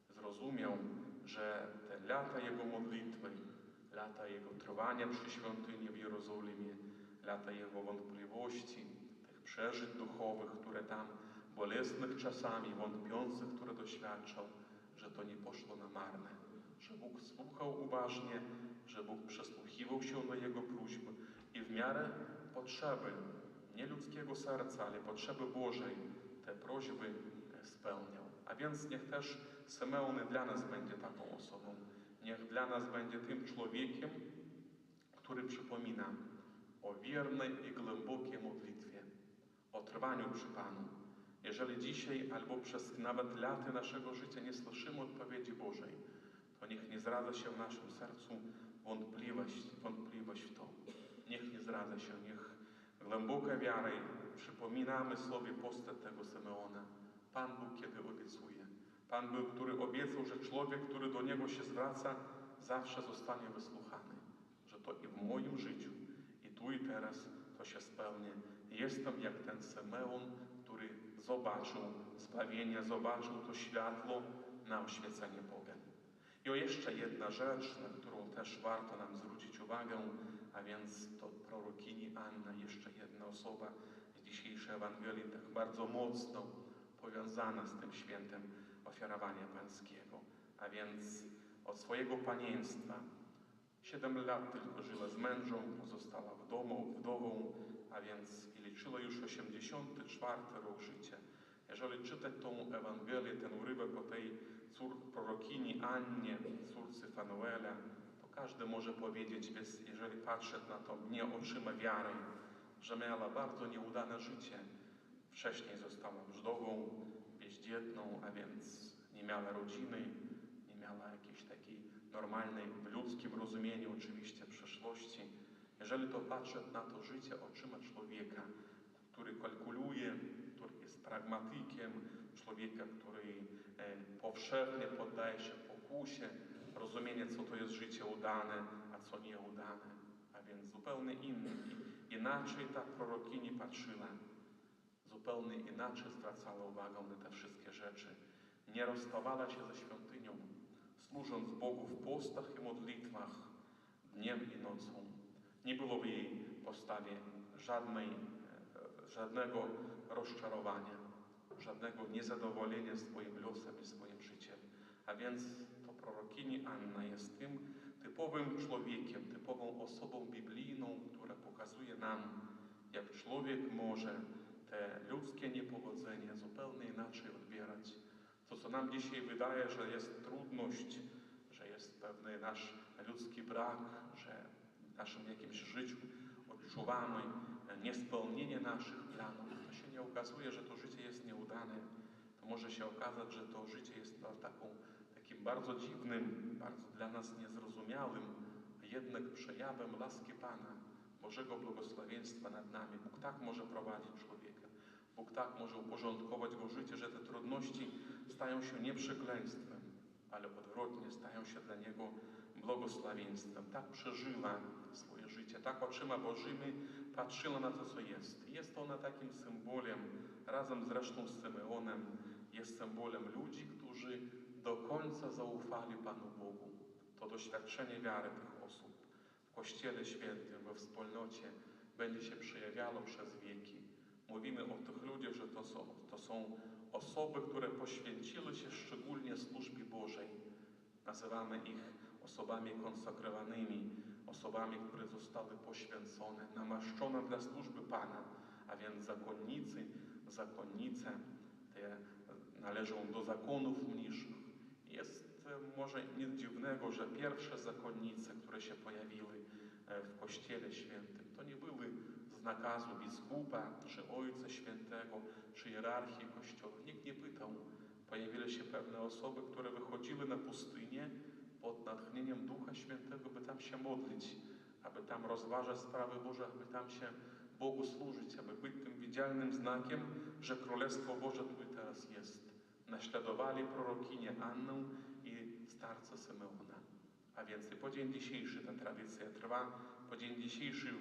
Zrozumiał, że te lata jego modlitwy, lata jego trwania przy świątyni w Jerozolimie, lata jego wątpliwości, tych przeżyć duchowych, które tam, bolesnych czasami, wątpiących, które doświadczał, że to nie poszło na marne, że Bóg słuchał uważnie, że Bóg przysłuchiwał się do jego próśb i w miarę potrzeby, nie ludzkiego serca, ale potrzeby Bożej, te prośby spełniał. A więc niech też Simeon dla nas będzie taką osobą. Niech dla nas będzie tym człowiekiem, który przypomina o wiernej i głębokiej modlitwie, o trwaniu przy Panu. Jeżeli dzisiaj albo przez nawet lata naszego życia nie słyszymy odpowiedzi Bożej, to niech nie zdradza się w naszym sercu wątpliwość w to. Niech nie zdradza się, niech głęboka wiara, przypominamy sobie postać tego Simeona. Pan Bóg kiedy obiecuje. Pan Bóg, który obiecał, że człowiek, który do Niego się zwraca, zawsze zostanie wysłuchany. Że to i w moim życiu, i tu i teraz to się spełni. Jestem jak ten Simeon, który zobaczył zbawienie, zobaczył to światło na oświecenie Boga. I o jeszcze jedna rzecz, na którą też warto nam zwrócić uwagę, a więc to prorokini Anna, jeszcze jedna osoba z dzisiejszej Ewangelii, tak bardzo mocno powiązana z tym świętem ofiarowania pańskiego. A więc od swojego panieństwa 7 lat tylko żyła z mężem, pozostała wdową, a więc i liczyła już 84 rok życia. Jeżeli czytać tą Ewangelię, ten urywek o tej prorokini Annie, córce Fanuela, to każdy może powiedzieć, jeżeli patrzy na to nie oczyma wiary, że miała bardzo nieudane życie. Wcześniej została wdową, bezdzietną, a więc nie miała rodziny, nie miała jakiejś takiej normalnej, w ludzkim rozumieniu oczywiście przeszłości. Jeżeli to patrzeć na to życie oczyma człowieka, który kalkuluje, który jest pragmatykiem, człowieka, który powszechnie poddaje się pokusie, rozumienie, co to jest życie udane, a co nieudane. A więc zupełnie inaczej ta prorokini patrzyła. Zupełnie inaczej zwracała uwagę na te wszystkie rzeczy. Nie rozstawała się ze świątynią, służąc Bogu w postach i modlitwach dniem i nocą. Nie było w jej postawie żadnego rozczarowania, żadnego niezadowolenia swoim losem i swoim życiem. A więc to prorokini Anna jest tym typowym człowiekiem, typową osobą biblijną, która pokazuje nam, jak człowiek może te ludzkie niepowodzenia zupełnie inaczej odbierać. To, co nam dzisiaj wydaje, że jest trudność, że jest pewny nasz ludzki brak, że w naszym jakimś życiu odczuwamy niespełnienie naszych planów, to się nie okazuje, że to życie jest nieudane. To może się okazać, że to życie jest takim bardzo dziwnym, bardzo dla nas niezrozumiałym, a jednak przejawem łaski Pana, Bożego błogosławieństwa nad nami. Bóg tak może prowadzić człowieka. Bóg tak może uporządkować go życie, że te trudności stają się nie przekleństwem, ale odwrotnie stają się dla niego błogosławieństwem. Tak przeżyła swoje życie, tak oczyma Bożymi patrzyła na to, co jest. Jest ona takim symbolem, razem zresztą z Symeonem, jest symbolem ludzi, którzy do końca zaufali Panu Bogu. To doświadczenie wiary tych osób w Kościele Świętym, we wspólnocie będzie się przejawiało przez wieki. Mówimy o tych ludziach, że to są osoby, które poświęciły się szczególnie służbie Bożej. Nazywamy ich osobami konsekrowanymi, osobami, które zostały poświęcone, namaszczone dla służby Pana, a więc zakonnicy, zakonnice, te należą do zakonów mniejszych. Jest może nic dziwnego, że pierwsze zakonnice, które się pojawiły w Kościele Świętym, to nie były z nakazu biskupa, czy Ojca Świętego, czy hierarchii Kościoła. Nikt nie pytał. Pojawiły się pewne osoby, które wychodziły na pustynię pod natchnieniem Ducha Świętego, by tam się modlić, aby tam rozważać sprawy Boże, aby tam się Bogu służyć, aby być tym widzialnym znakiem, że Królestwo Boże tu i teraz jest. Naśladowali prorokinię Annę i starca Symeona. A więc i po dzień dzisiejszy ta tradycja trwa, po dzień dzisiejszy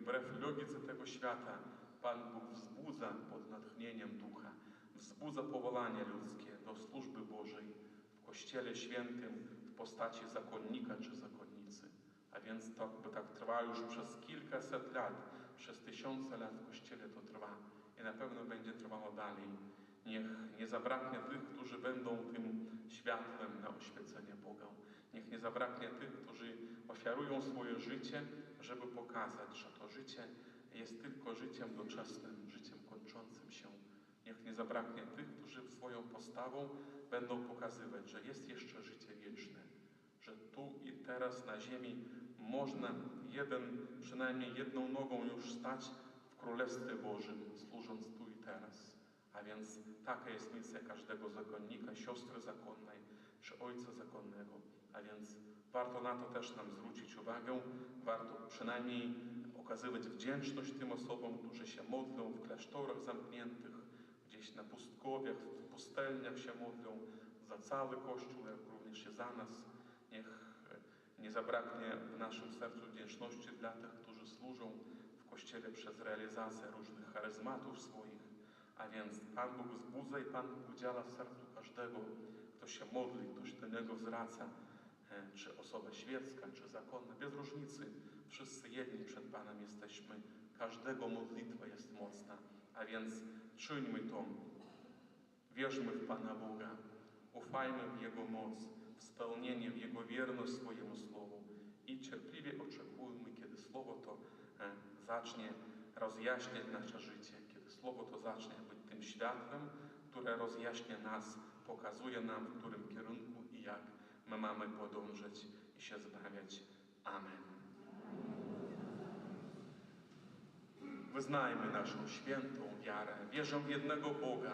wbrew logice tego świata Pan Bóg wzbudza pod natchnieniem Ducha, wzbudza powołanie ludzkie do służby Bożej w Kościele Świętym w postaci zakonnika czy zakonnicy. A więc to by tak trwa już przez kilkaset lat, przez tysiące lat w Kościele to trwa i na pewno będzie trwało dalej. Niech nie zabraknie tych, którzy będą tym światłem na oświecenie Boga. Niech nie zabraknie tych, którzy ofiarują swoje życie, żeby pokazać, że to życie jest tylko życiem doczesnym, życiem kończącym się. Niech nie zabraknie tych, którzy swoją postawą będą pokazywać, że jest jeszcze życie wieczne, że tu i teraz na ziemi można przynajmniej jedną nogą już stać w Królestwie Bożym, służąc tu i teraz. A więc taka jest misja każdego zakonnika, siostry zakonnej czy ojca zakonnego. A więc warto na to też nam zwrócić uwagę, warto przynajmniej okazywać wdzięczność tym osobom, którzy się modlą w klasztorach zamkniętych, gdzieś na pustkowiach, w pustelniach się modlą za cały Kościół, jak również i za nas. Niech nie zabraknie w naszym sercu wdzięczności dla tych, którzy służą w Kościele przez realizację różnych charyzmatów swoich. A więc Pan Bóg wzbudza i Pan Bóg działa w sercu każdego, kto się modli, ktoś do Niego zwraca, czy osoba świecka, czy zakonna, bez różnicy. Wszyscy jedni przed Panem jesteśmy. Każdego modlitwa jest mocna. A więc czyńmy to. Wierzmy w Pana Boga. Ufajmy w Jego moc, w spełnienie, w Jego wierność swojemu Słowu i cierpliwie oczekujmy, kiedy Słowo to zacznie rozjaśniać nasze życie, kiedy Słowo to zacznie być tym światłem, które rozjaśnia nas, pokazuje nam, w którym kierunku i jak my mamy podążać i się zbawiać. Amen. Wyznajmy naszą świętą wiarę. Wierzę w jednego Boga,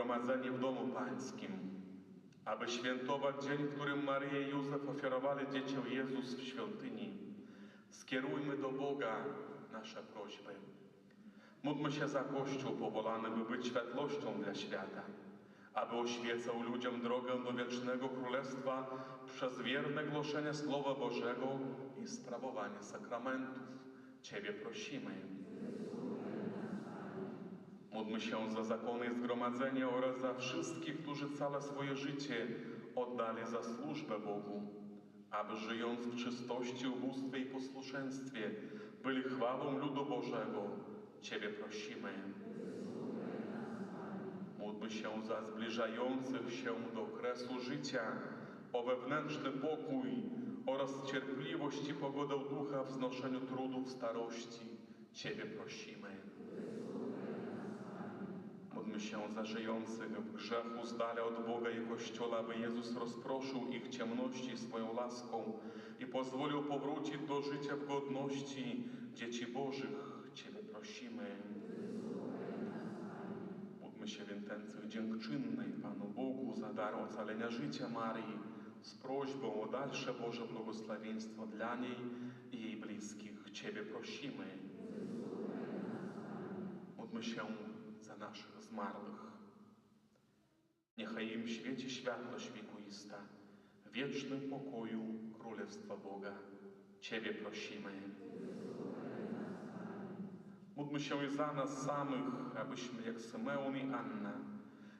zgromadzeni w domu Pańskim, aby świętować dzień, w którym Maryja i Józef ofiarowali dziecię Jezus w świątyni. Skierujmy do Boga nasze prośby. Módlmy się za Kościół powołany, by być światłością dla świata, aby oświecał ludziom drogę do wiecznego Królestwa przez wierne głoszenie Słowa Bożego i sprawowanie sakramentów. Ciebie prosimy. Módlmy się za zakony zgromadzenia oraz za wszystkich, którzy całe swoje życie oddali za służbę Bogu, aby żyjąc w czystości, ubóstwie i posłuszeństwie byli chwałą ludu Bożego. Ciebie prosimy. Módlmy się za zbliżających się do kresu życia o wewnętrzny pokój oraz cierpliwość i pogodę ducha w znoszeniu trudów starości. Ciebie prosimy. Módlmy się za żyjących w grzechu z dala od Boga i Kościoła, aby Jezus rozproszył ich ciemności swoją laską i pozwolił powrócić do życia w godności dzieci Bożych. Ciebie prosimy. Módlmy się w intencji dziękczynnej Panu Bogu za dar ocalenia życia Maryi z prośbą o dalsze Boże błogosławieństwo dla niej i jej bliskich. Ciebie prosimy. Módlmy się za naszych zmarłych. Niechaj im świeci światłość wiekuista, w wiecznym pokoju Królestwa Boga. Ciebie prosimy. Módlmy się i za nas samych, abyśmy jak Symeon i Anna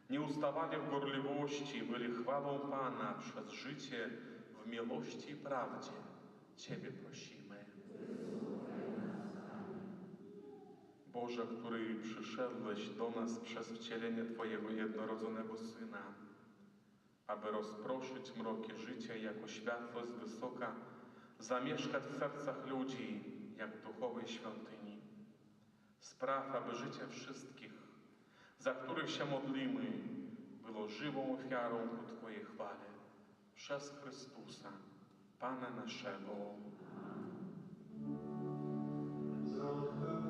nie ustawali w gorliwości, byli chwałą Pana przez życie w miłości i prawdzie. Ciebie prosimy. Boże, który przyszedłeś do nas przez wcielenie Twojego jednorodzonego Syna, aby rozproszyć mroki życia i jako światło z wysoka zamieszkać w sercach ludzi, jak w duchowej świątyni. Spraw, aby życie wszystkich, za których się modlimy, było żywą ofiarą ku Twojej chwale. Przez Chrystusa, Pana naszego. Syna,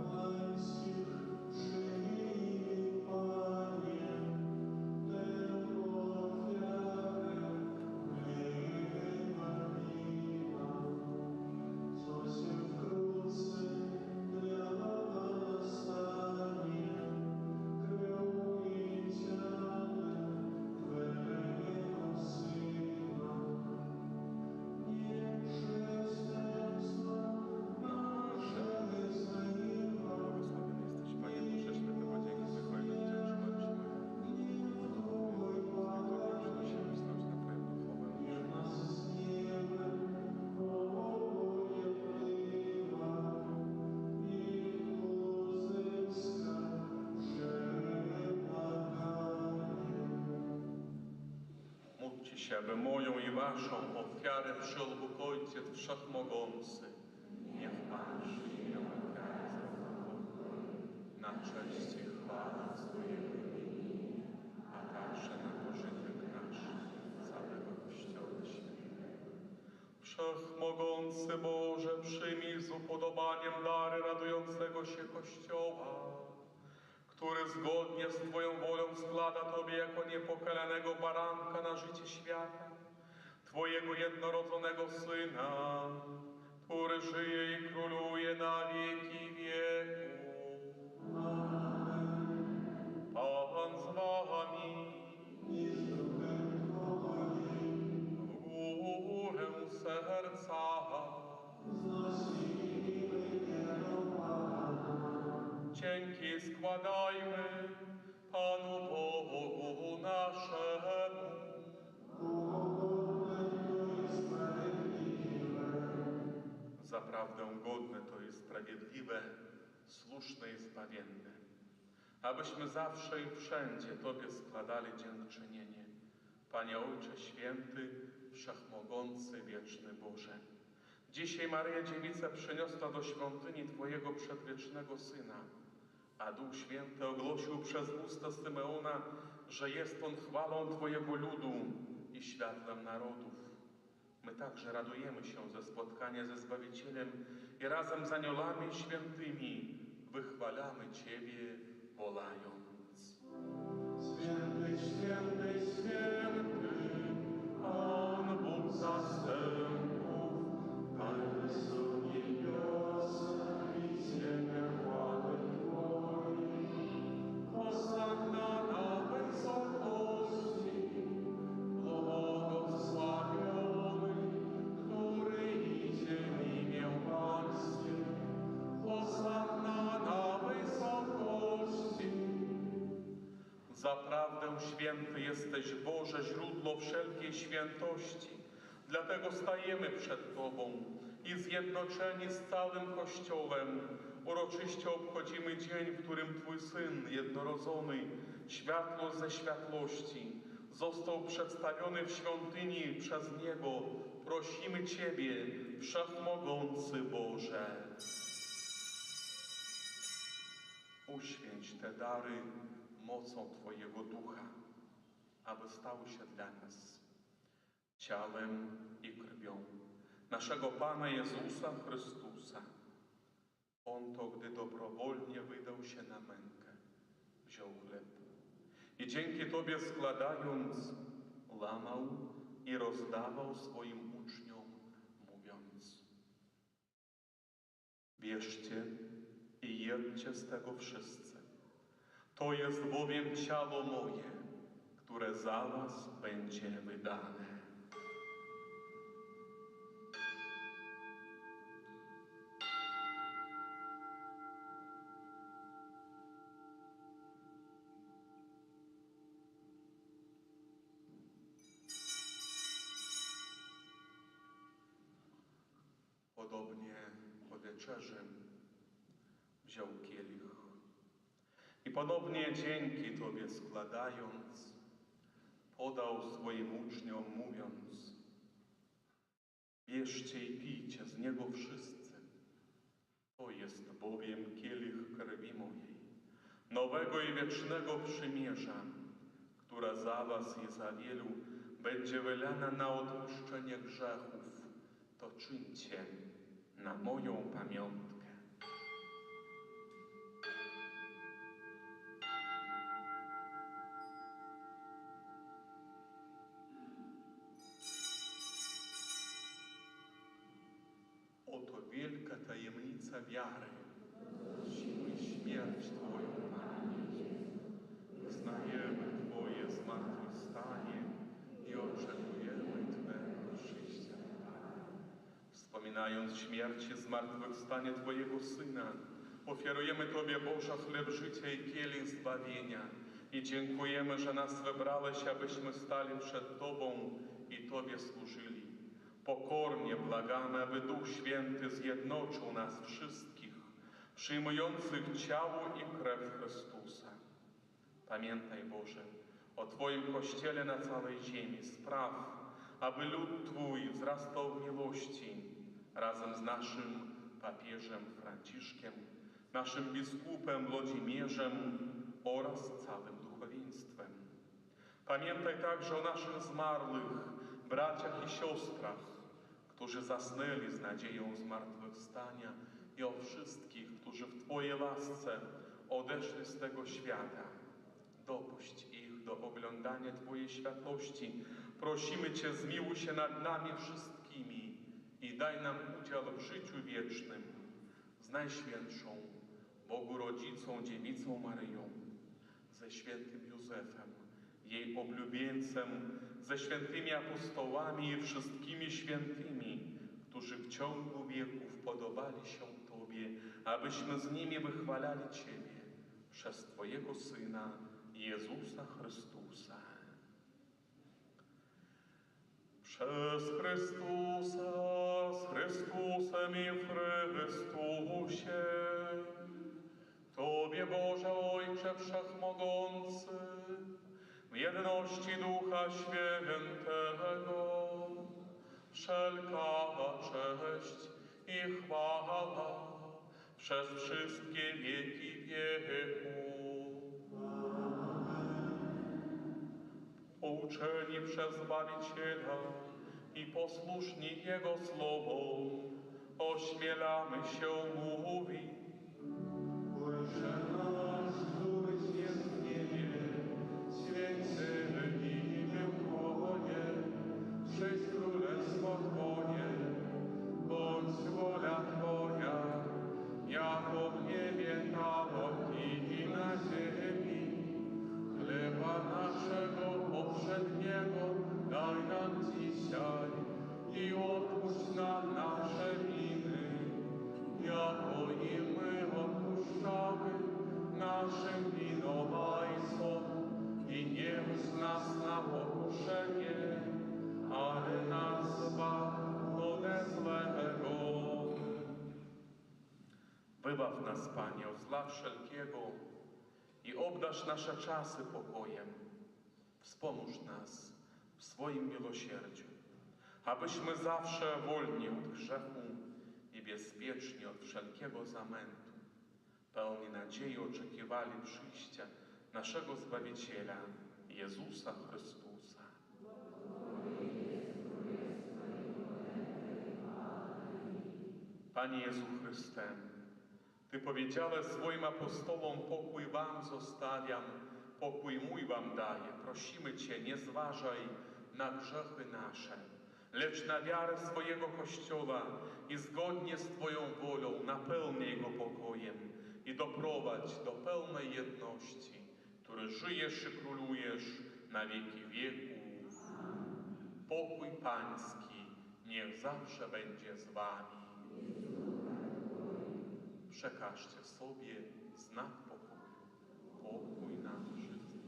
aby moją i waszą ofiarę przyjął Bóg Ojciec Wszechmogący. Niech Pan przyjmie ofiarę na cześć i chwałę swojego imienia, a także na pożytek nasz, całego Kościoła Świętego. Wszechmogący Boże, przyjmij z upodobaniem dary radującego się Kościoła, który zgodnie z Twoją wolą składa Tobie jako niepokalanego baranka na życie świata, Twojego jednorodzonego Syna, który żyje i króluje na wieki wieków. Pan z Wami. W górę serca. Dzięki składajmy Panu Bogu naszemu. Zaprawdę godne to jest sprawiedliwe, słuszne i zbawienne, abyśmy zawsze i wszędzie Tobie składali dziękczynienie. Panie Ojcze Święty, Wszechmogący, Wieczny Boże, dzisiaj Maryja Dziewica przyniosła do świątyni Twojego przedwiecznego Syna, a Duch Święty ogłosił przez usta Symeona, że jest On chwałą Twojego ludu i światłem narodów. My także radujemy się ze spotkania ze Zbawicielem i razem z aniołami świętymi wychwalamy Ciebie, wołając: Święty, święty, święty, Pan Bóg zastępów, Pańcu niebiosa i ziemia chwały Twojej. Hosanna na wysokości, błogosławiony, który idzie w imię Pańskie. Hosanna na wysokości. Zaprawdę święty jesteś, Boże, źródło wszelkiej świętości. Dlatego stajemy przed Tobą i zjednoczeni z całym Kościołem uroczyście obchodzimy dzień, w którym Twój Syn jednorodzony, światło ze światłości, został przedstawiony w świątyni przez niebo. Prosimy Ciebie, Wszechmogący Boże, uświęć te dary mocą Twojego Ducha, aby stały się dla nas ciałem i krwią naszego Pana Jezusa Chrystusa. On to, gdy dobrowolnie wydał się na mękę, wziął chleb i dzięki Tobie składając, łamał i rozdawał swoim uczniom, mówiąc: bierzcie i jedzcie z tego wszyscy. To jest bowiem ciało moje, które za was będzie wydane. Podobnie po wieczerzy wziął kielich i podobnie dzięki Tobie składając, podał swoim uczniom, mówiąc: bierzcie i pijcie z niego wszyscy. To jest bowiem kielich krwi mojej, nowego i wiecznego przymierza, która za was i za wielu będzie wylana na odpuszczenie grzechów. To czyńcie na moją pamiątkę. Oto wielka tajemnica wiary. Siły śmierć Twoją, Panie Jezu. Wyznajemy Twoje zmartwychwstanie i oczekujemy Twego przyjścia. Wspominając śmierć i zmartwychwstanie Twojego Syna, ofiarujemy Tobie, Boże, chleb życia i kielich zbawienia i dziękujemy, że nas wybrałeś, abyśmy stali przed Tobą i Tobie służyli. Pokornie błagamy, aby Duch Święty zjednoczył nas wszystkich, przyjmujących ciało i krew Chrystusa. Pamiętaj, Boże, o Twoim Kościele na całej ziemi. Spraw, aby lud Twój wzrastał w miłości razem z naszym papieżem Franciszkiem, naszym biskupem Włodzimierzem oraz całym duchowieństwem. Pamiętaj także o naszych zmarłych braciach i siostrach, którzy zasnęli z nadzieją zmartwychwstania i o wszystkich, którzy w Twojej łasce odeszli z tego świata. Dopuść ich do oglądania Twojej światłości. Prosimy Cię, zmiłuj się nad nami wszystkimi i daj nam udział w życiu wiecznym z Najświętszą Bogu Rodzicą, Dziewicą Maryją, ze świętym Józefem, jej oblubieńcem, ze świętymi apostołami i wszystkimi świętymi, którzy w ciągu wieków podobali się Tobie, abyśmy z nimi wychwalali Ciebie przez Twojego Syna, Jezusa Chrystusa. Przez Chrystusa, z Chrystusem i w Chrystusie, Tobie, Boże Ojcze Wszechmogący, w jedności Ducha Świętego, wszelka cześć i chwała przez wszystkie wieki wieków. Pouczeni przez Zbawiciela i posłuszni Jego słowom, ośmielamy się mówić. Ojcze nasz, któryś jest w niebie, święcony imię Twoje, przyjdź królestwo Twoje, bądź wola Twoja, jako w niebie, tak i na ziemi. Chleba naszego powszedniego daj nam dzisiaj i odpuść nam nasze winy, jako i my odpuszczamy naszym winowajcom. I nie wódź nas na pokuszenie, ale nas zbaw ode złego. Wybaw nas, Panie, od zła wszelkiego i obdarz nasze czasy pokojem. Wspomóż nas w swoim miłosierdziu, abyśmy zawsze wolni od grzechu i bezpieczni od wszelkiego zamętu, pełni nadziei oczekiwali przyjścia naszego Zbawiciela, Jezusa Chrystusa. Panie Jezu Chryste, Ty powiedziałeś swoim apostolom, pokój wam zostawiam, pokój mój wam daję. Prosimy Cię, nie zważaj na grzechy nasze, lecz na wiarę swojego Kościoła i zgodnie z Twoją wolą napełnij go pokojem i doprowadź do pełnej jedności, który żyjesz i królujesz na wieki wieków. Pokój Pański niech zawsze będzie z Wami. Przekażcie sobie znak pokoju. Pokój nam wszystkim.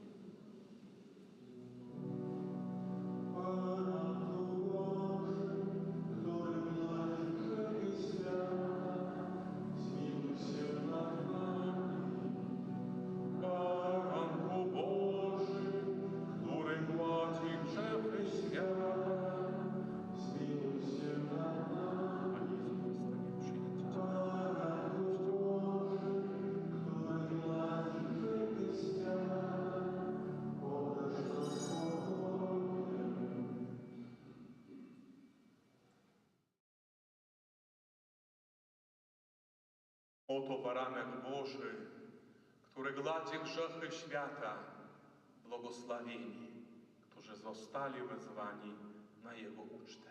Oto baranek Boży, który gładzi grzechy świata, błogosławieni, którzy zostali wezwani na Jego ucztę.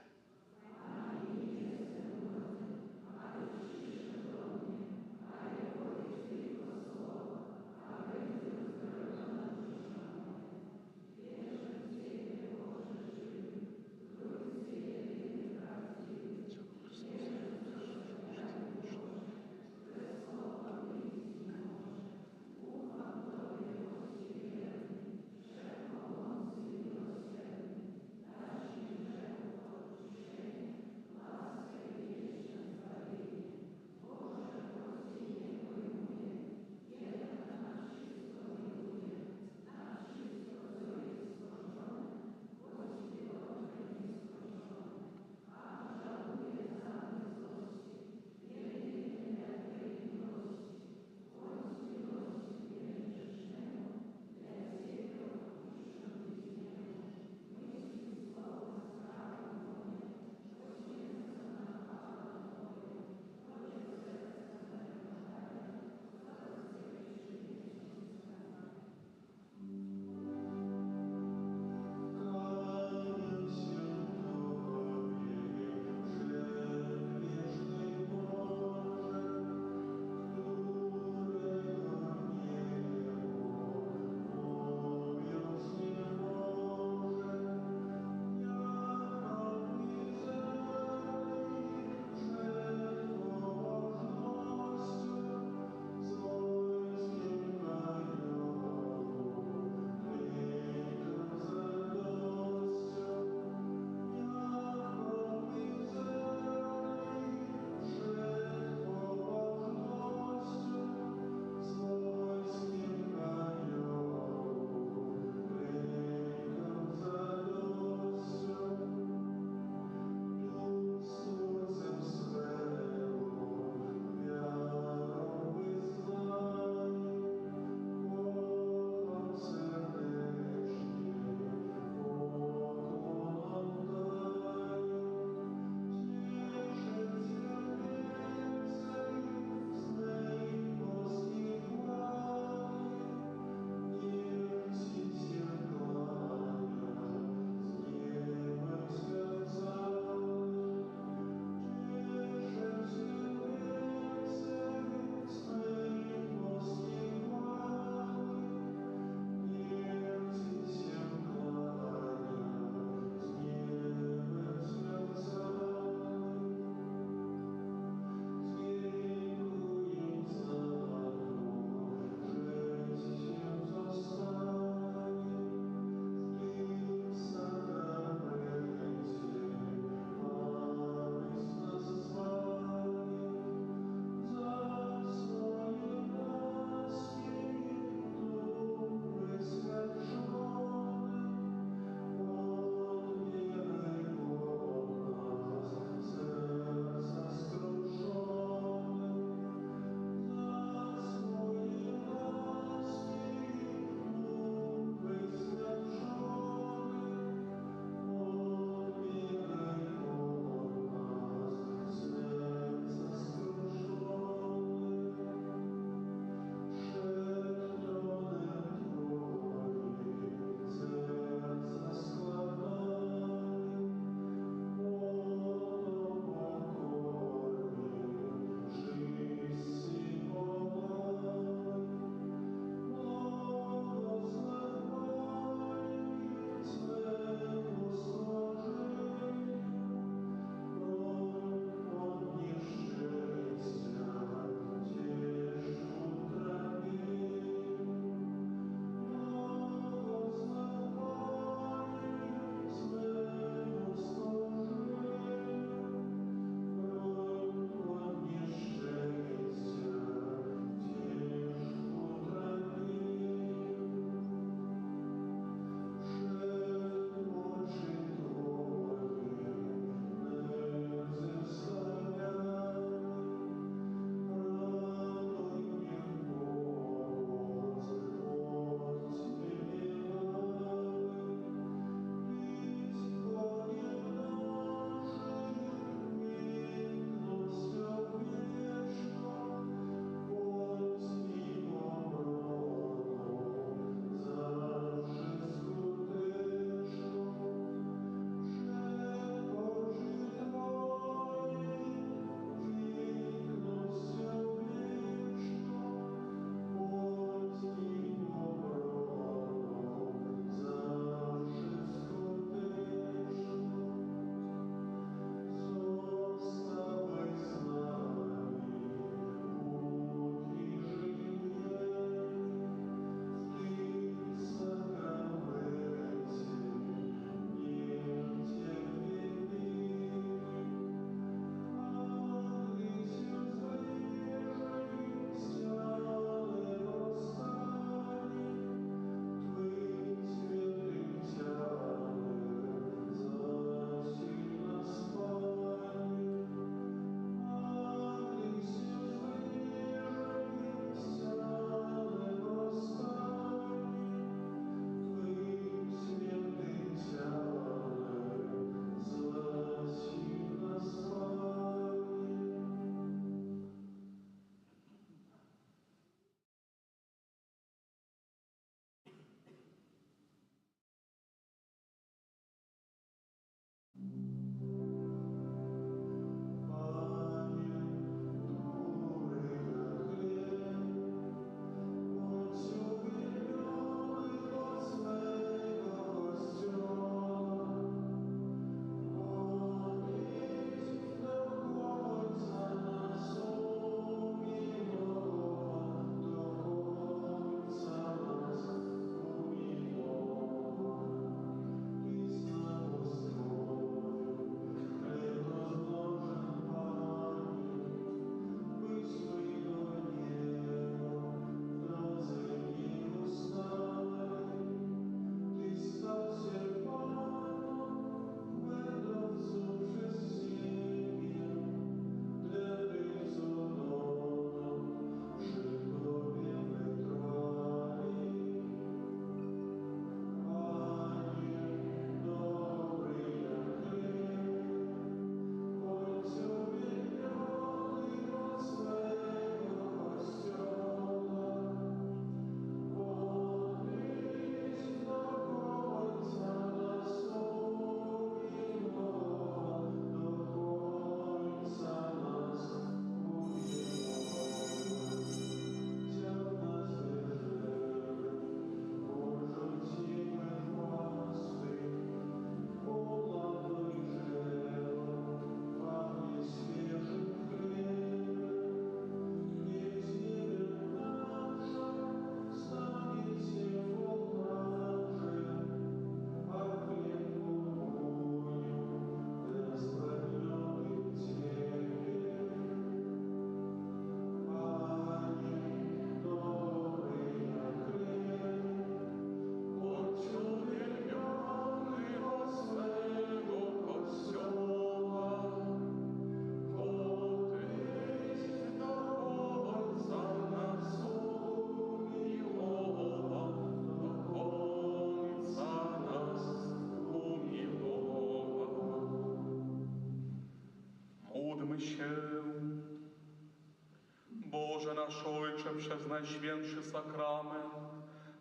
Boże nasz Ojcze, przez Najświętszy Sakrament,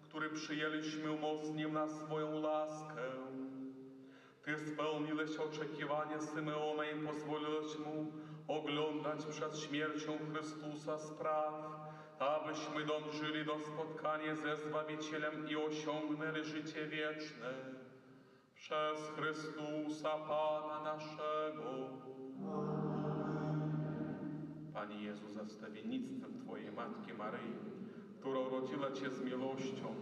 który przyjęliśmy, umocnił nas swoją laskę. Ty spełniłeś oczekiwania Symeona i pozwoliłeś mu oglądać przed śmiercią Chrystusa spraw, abyśmy dążyli do spotkania ze Zbawicielem i osiągnęli życie wieczne. Przez Chrystusa Pana naszego. Panie Jezu, za wstawiennictwem Twojej Matki Maryi, która urodziła Cię z miłością,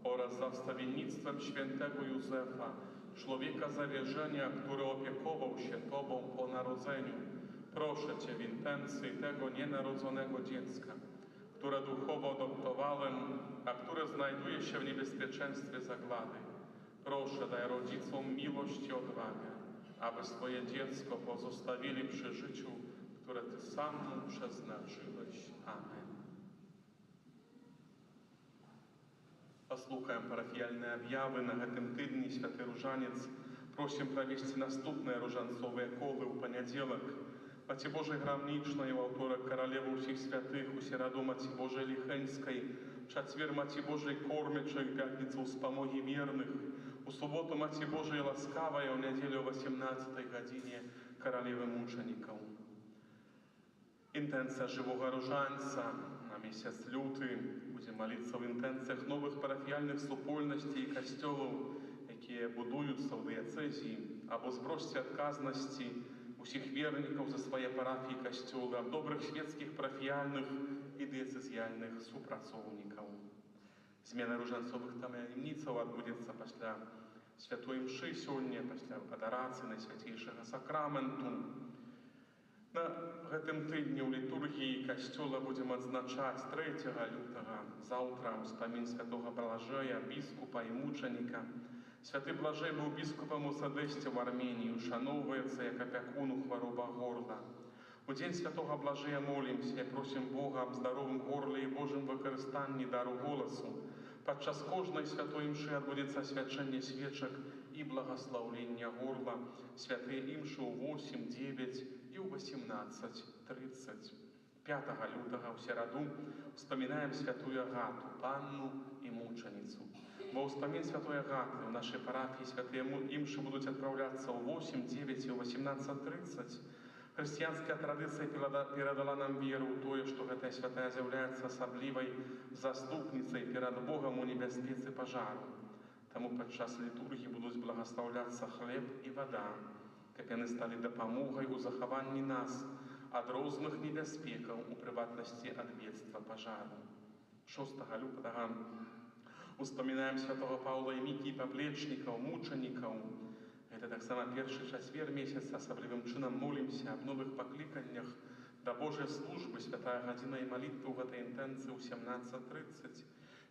oraz za wstawiennictwem świętego Józefa, człowieka zawierzenia, który opiekował się Tobą po narodzeniu, proszę Cię w intencji tego nienarodzonego dziecka, które duchowo adoptowałem, a które znajduje się w niebezpieczeństwie zagłady. Proszę, daj rodzicom miłość i odwagę, aby swoje dziecko pozostawili przy życiu, które Ty sam mu przeznaczyłeś. Amen. Послухаем парафіяльныя аб'явы на гэтым тыдні. Святы Ружанец просім правесці наступныя ружанцовыя колы ў панядзелак. Маці Божай Грамнічнай, у аўторак Каралевы ўсіх святых, у сераду Маці Божай Ліхэнскай, у чацвер Маці Божай Кормячай, пятніцу ў спамогі верных, у суботу Маці Божай Ласкавая, у нядзелю о 18 гадзіне Каралевы мучанікаў. Інтэнцыя жывога ружанца на месяц люты будзе маліцца ў інтэнцыях новых парафіяльных супольнасцей і касцёлаў, якія будуюцца ў дыяцэзіі, або збросце адказнасці усіх вернікаў за свае парафіі і касцёлы, аб добрых свецкіх парафіяльных і дыяцэзіяльных супрацоўнікаў. Змена ружанцовых таямніцаў адбудзецца пасля святой мшы сёння, пасля адарацыі Найсвяцейшага Сакраменту. На гэтым тыдні ў літургіі касцёла будзем адзначаць 3 лютага, заўтра ўспамін святога Блажэя, біскупа і мучаніка. Святы Блажэй быў біскупам у Садэсце в Арменіі, ушаноўваецца як апякун у хвароба горла. У дзень святога Блажэя молімся і просім Бога аб здаровым горле і Божым выкарыстанні дару голасу. Падчас кожнай святой імшы адбудзецца асвячэнне свечак і благаслаўлення горла. Святыя імшы ў 8, 9 і ў 18:30. 5 лютага ў сераду успамінаем святую Агату, панну і мучаніцу. Ва ўспамін святой Агаты ў нашай парафіі святыя імшы будуць адпраўляцца ў 8, 9 і ў 18:30. Хрысціянская традыцыя перадала нам веру ў тое, што гэтая святая з'яўляецца асаблівай заступніцай перад Богам у небяспецы пажару. Таму падчас літургіі будуць благаслаўляцца хлеб і вада, каб яны сталі дапамогай у захаванні нас ад розных небяспекаў, у прыватнасці ад бедства пажару. 6 лютага успамінаем святого Паўла і Мікі, паплечнікаў, мучанікаў. Гэта таксама першы чацвер месяца, асаблівым чынам молімся аб новых пакліканнях да Божай службы. Святая гадзіна і малітва ў гэтай інтэнцыі ў 17:30.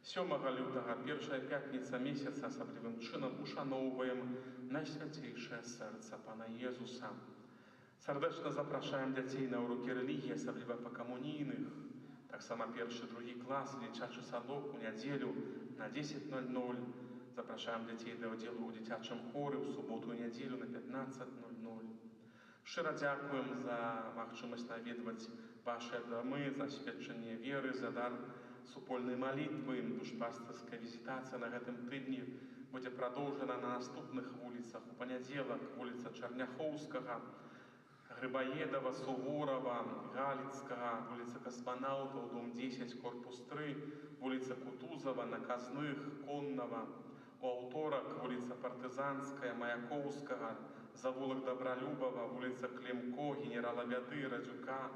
7 лютага, першая пятніца месяца, асаблівым чынам ушаноўваем Найсвяцейшае сэрца Пана Езуса. Сардэчна запрашаем дзяцей на урокі рэлігіі, асабліва па камунійных. Таксама першы, другі клас, дзіцячы садок у нядзелю на 10:00. Запрашаем дзяцей да ўдзелу ў дзіцячым хоры ў суботу і нядзелю на 15:00. Шчыра дзякуем за магчымасць наведваць вашыя дамы, за сведчанне веры, за дар супольнай малітвы. Душпастырская візітацыя на гэтым тыдні будзе прадоўжана на наступных вуліцах. У панядзелак вуліца Чарняхоўскага, Грыбаедова, Суворова, Галіцкага, вуліца Касманаўтаў, дом 10, корпус 3, вуліца Кутузова, Наказных, Коннава. У аўторак вуліца Партызанская, Маяковскага, завулак Добралюбова, вуліца Клімко, генерала Вяды, Радзюка,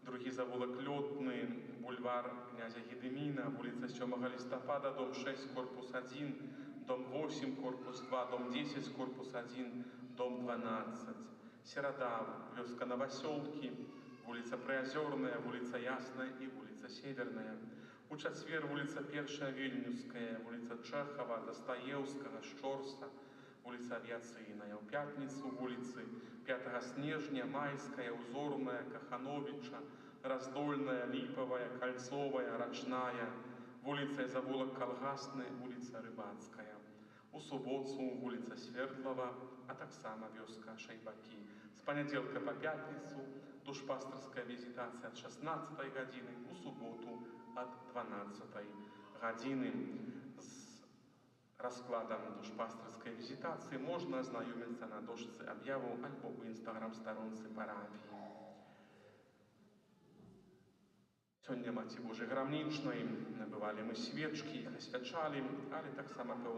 другі завулак Лётны, бульвар князя Гедыміна, вуліца 7 лістапада, дом 6, корпус 1, дом 8, корпус 2, дом 10, корпус 1, дом 12. Серада, вёска Новосёлкі, вуліца Прыазёрная, вуліца Ясная і вуліца Северная. У чацвер вуліца Першая Вільнюская, вуліца Чэхава, Дастаеўскага, Шчорса, вуліца Авіяцыйная. У пятніцу вуліцы 5 снежня, Майская, Узорная, Кахановіча, Раздольная, Ліпавая, Кальцовая, Рачная, вуліца і завулак Калгасны, вуліца Рыбацкая. У суботу вулиця Свердлова, а таксама вёска Шайбакі. З панядзелка па пятніцу душпастырская візітацыя ад 16 гадзіны, у суботу ад 12 гадзіны. З раскладам душпастырскай візітацыі можна азнаёміцца на дошцы аб'яваў альбо ў інстаграм-старонцы парафіі. Сёння Маці Божай Грамнічнай набывалі мы свечкі, іх асвячалі, але таксама пэўна